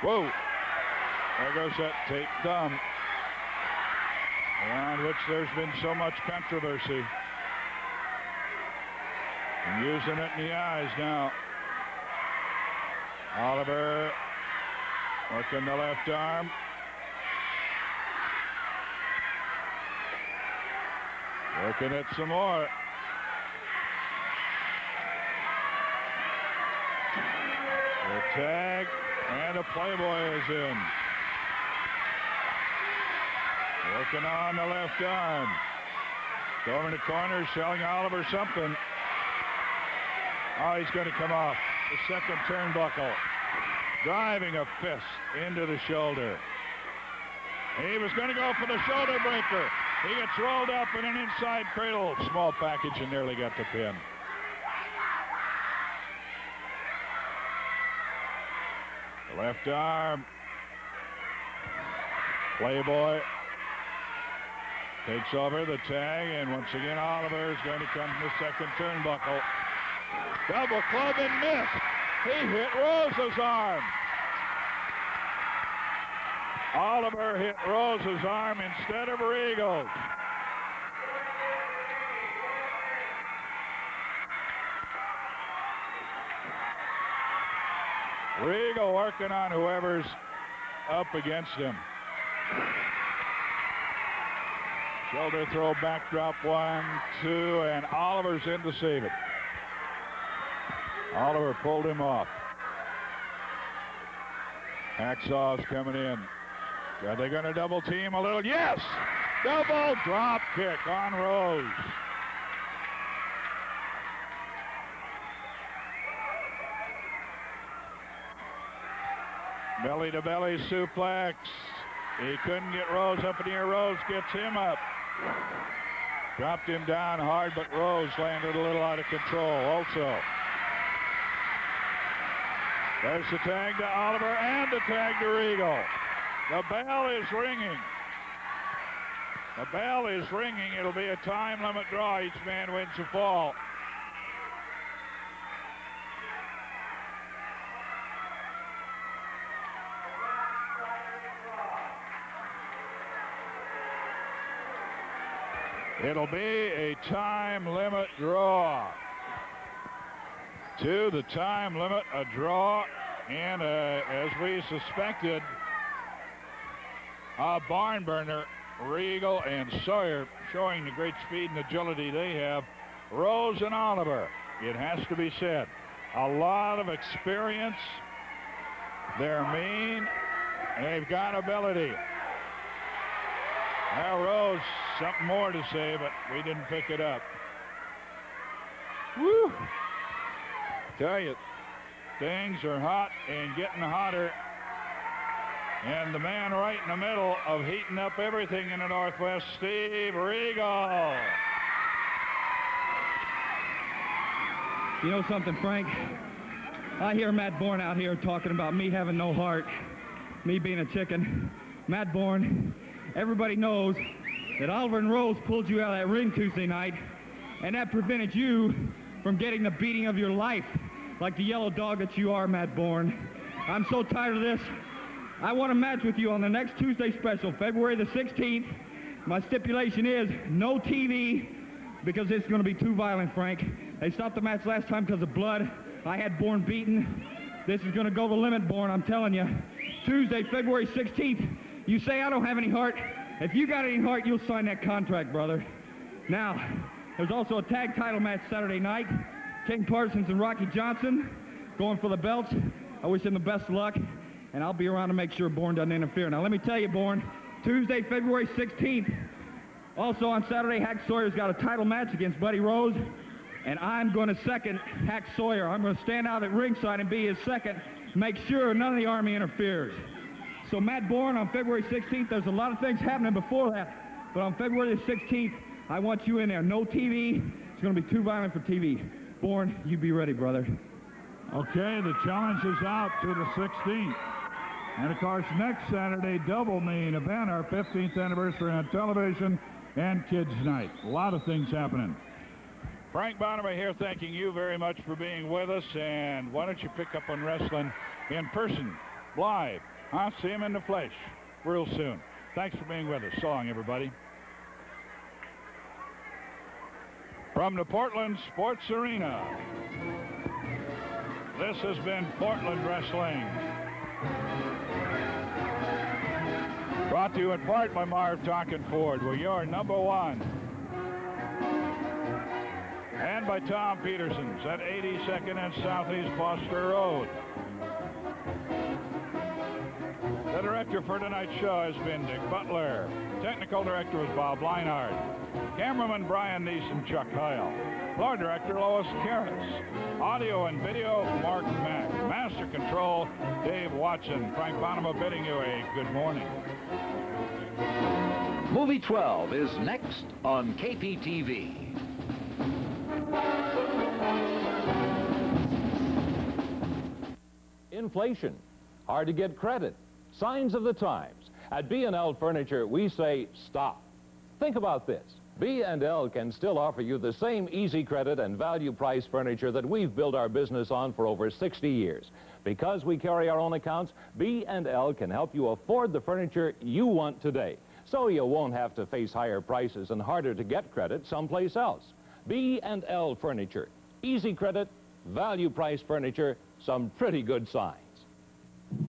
Whoa. There goes that taped thumb, around which there's been so much controversy. And using it in the eyes now. Oliver working the left arm. Working it some more. The tag, and a Playboy is in. Working on the left arm. Over in the corner, showing Oliver something. Oh, he's going to come off the second turnbuckle. Driving a fist into the shoulder. He was going to go for the shoulder breaker. He gets rolled up in an inside cradle. Small package and nearly got the pin. The left arm. Playboy takes over the tag, and once again Oliver is going to come to the second turnbuckle. Double club and miss. He hit Rose's arm. Oliver hit Rose's arm instead of Regal's. Regal working on whoever's up against him. Shoulder throw, backdrop, 1, 2, and Oliver's in to save it. Oliver pulled him off. Hacksaw's coming in. Are they going to double team a little? Yes! Double drop kick on Rose. Belly to belly suplex. He couldn't get Rose up in the air. Rose gets him up. Dropped him down hard, but Rose landed a little out of control also. There's the tag to Oliver and the tag to Regal. The bell is ringing. The bell is ringing. It'll be a time limit draw. Each man wins a fall. It'll be a time limit draw. To the time limit, a draw, and as we suspected, a barn burner. Regal and Sawyer showing the great speed and agility they have. Rose and Oliver, it has to be said, a lot of experience. They're mean. They've got ability. Now Rose, something more to say, but we didn't pick it up. Woo! Tell you, things are hot and getting hotter. And the man right in the middle of heating up everything in the Northwest, Steve Regal. You know something, Frank? I hear Matt Bourne out here talking about me having no heart, me being a chicken. Matt Bourne, everybody knows that Oliver and Rose pulled you out of that ring Tuesday night, and that prevented you from getting the beating of your life like the yellow dog that you are, Matt Bourne. I'm so tired of this. I want a match with you on the next Tuesday special, February the 16th. My stipulation is no TV, because it's going to be too violent, Frank. They stopped the match last time because of blood. I had Bourne beaten. This is going to go the limit, Bourne, I'm telling you. Tuesday, February 16th. You say I don't have any heart. If you got any heart, you'll sign that contract, brother. Now, there's also a tag title match Saturday night. King Parsons and Rocky Johnson going for the belts. I wish them the best of luck, and I'll be around to make sure Bourne doesn't interfere. Now, let me tell you, Bourne, Tuesday, February 16th. Also on Saturday, Hack Sawyer's got a title match against Buddy Rose, and I'm going to second Hack Sawyer. I'm going to stand out at ringside and be his second, make sure none of the Army interferes. So Matt Bourne on February 16th, there's a lot of things happening before that, but on February the 16th, I want you in there. No TV. It's going to be too violent for TV. Bourne, you be ready, brother. Okay, the challenge is out to the 16th. And, of course, next Saturday, double main event, our 15th anniversary on television and Kids Night. A lot of things happening. Frank Bonimer here, thanking you very much for being with us. And why don't you pick up on wrestling in person, live. See him in the flesh real soon. Thanks for being with us. So long, everybody. From the Portland Sports Arena, this has been Portland Wrestling. Brought to you in part by Marv Tonkin Ford. We're your number one. And by Tom Peterson's at 82nd and Southeast Foster Road. The director for tonight's show has been Dick Butler. Technical director was Bob Leinart. Cameraman Brian Neeson, Chuck Heil. Floor director Lois Karras. Audio and video, Mark Mack. Master control, Dave Watson. Frank Bonimer bidding you a good morning. Movie 12 is next on KPTV. Inflation, hard to get credit, signs of the times. At B&L Furniture, we say stop. Think about this. B&L can still offer you the same easy credit and value price furniture that we've built our business on for over 60 years. Because we carry our own accounts, B&L can help you afford the furniture you want today, so you won't have to face higher prices and harder to get credit someplace else. B&L Furniture. Easy credit, value price furniture, some pretty good signs.